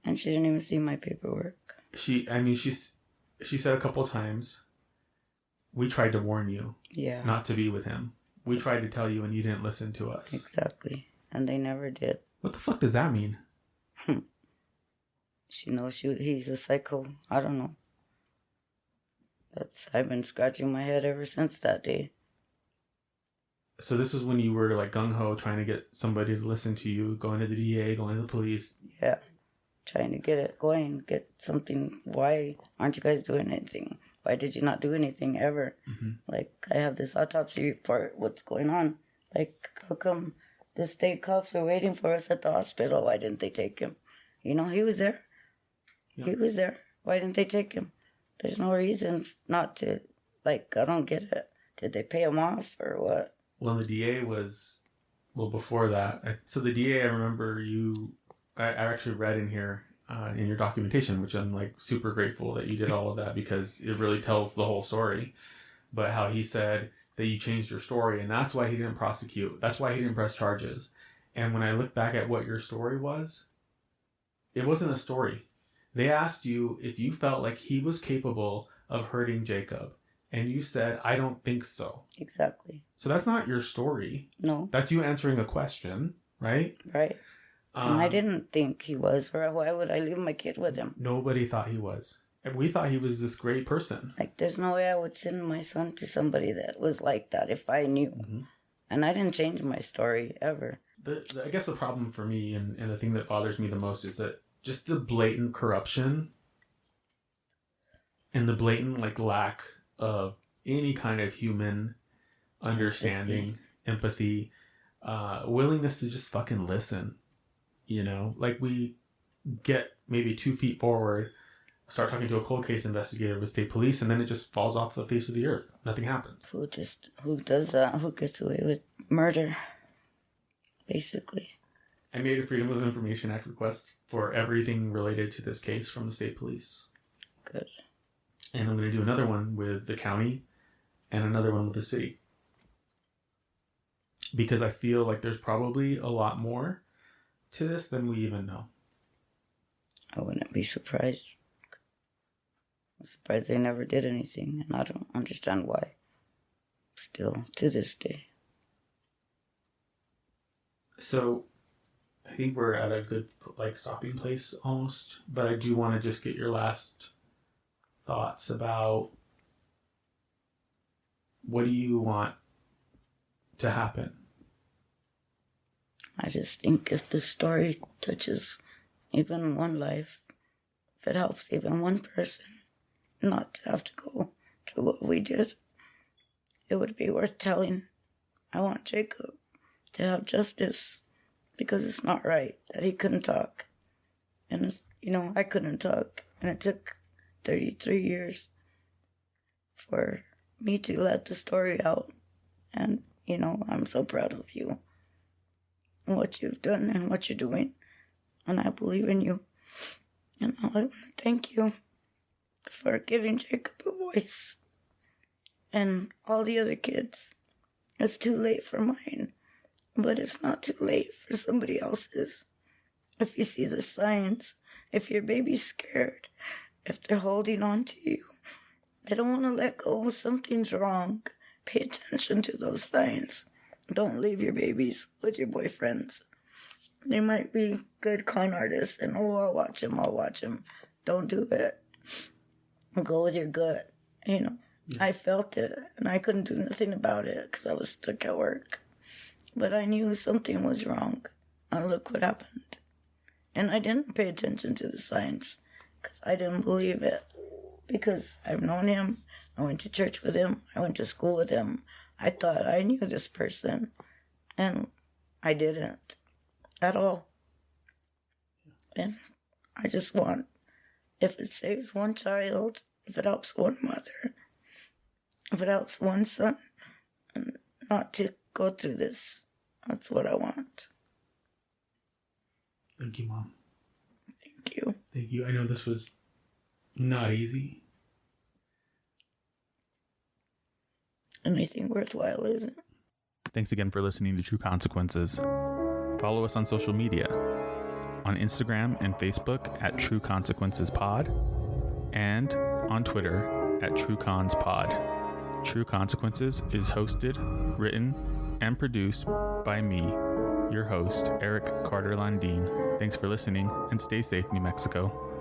and she didn't even see my paperwork. She said a couple times, we tried to warn you not to be with him. We tried to tell you and you didn't listen to us. Exactly. And they never did. What the fuck does that mean? She knows he's a psycho. I don't know. I've been scratching my head ever since that day. So this is when you were like gung-ho trying to get somebody to listen to you, going to the DA, going to the police. Yeah. Trying to get it going, get something. Why aren't you guys doing anything? Why did you not do anything ever? Mm-hmm. Like, I have this autopsy report. What's going on? Like, how come the state cops were waiting for us at the hospital? Why didn't they take him? You know, he was there. Yeah. He was there. Why didn't they take him? There's no reason not to. Like, I don't get it. Did they pay him off or what? Well, the DA was, well, before that. So the DA, I remember I actually read in here in your documentation, which I'm like super grateful that you did all of that because it really tells the whole story. But how he said that you changed your story and that's why he didn't prosecute. That's why he didn't press charges. And when I look back at what your story was, it wasn't a story. They asked you if you felt like he was capable of hurting Jacob. And you said, I don't think so. Exactly. So that's not your story. No. That's you answering a question, right? Right. And I didn't think he was, or why would I leave my kid with him? Nobody thought he was. And we thought he was this great person. Like, there's no way I would send my son to somebody that was like that if I knew. Mm-hmm. And I didn't change my story ever. I guess the problem for me and the thing that bothers me the most is that just the blatant corruption and the blatant like lack of any kind of human understanding, empathy, willingness to just fucking listen. You know, like we get maybe 2 feet forward, start talking to a cold case investigator with state police, and then it just falls off the face of the earth. Nothing happens. Who does that? Who gets away with murder? Basically. I made a Freedom of Information Act request for everything related to this case from the state police. Good. And I'm going to do another one with the county and another one with the city. Because I feel like there's probably a lot more to this than we even know. I wouldn't be surprised. I'm surprised they never did anything, and I don't understand why. Still, to this day. So, I think we're at a good, stopping place almost, but I do want to just get your last thoughts about what do you want to happen? I just think if the story touches even one life, if it helps even one person not to have to go through what we did, it would be worth telling. I want Jacob to have justice because it's not right that he couldn't talk. And, I couldn't talk. And it took 33 years for me to let the story out. And, I'm so proud of you. What you've done and what you're doing. And I believe in you. And I want to thank you for giving Jacob a voice. And all the other kids. It's too late for mine. But it's not too late for somebody else's. If you see the signs, if your baby's scared, if they're holding on to you, they don't want to let go, something's wrong. Pay attention to those signs. Don't leave your babies with your boyfriends. They might be good con artists and, I'll watch him. Don't do it. Go with your gut. I felt it and I couldn't do nothing about it because I was stuck at work. But I knew something was wrong. And look what happened. And I didn't pay attention to the signs because I didn't believe it. Because I've known him. I went to church with him. I went to school with him. I thought I knew this person, and I didn't at all. And I just want, if it saves one child, if it helps one mother, if it helps one son, and not to go through this, that's what I want. Thank you, Mom. Thank you. Thank you. I know this was not easy. Anything worthwhile isn't. Thanks again for listening to True Consequences. Follow us on social media. On Instagram and Facebook at True Consequences Pod. And on Twitter at True Cons Pod. True Consequences is hosted, written, and produced by me, your host, Eric Carter Landin. Thanks for listening, and stay safe, New Mexico.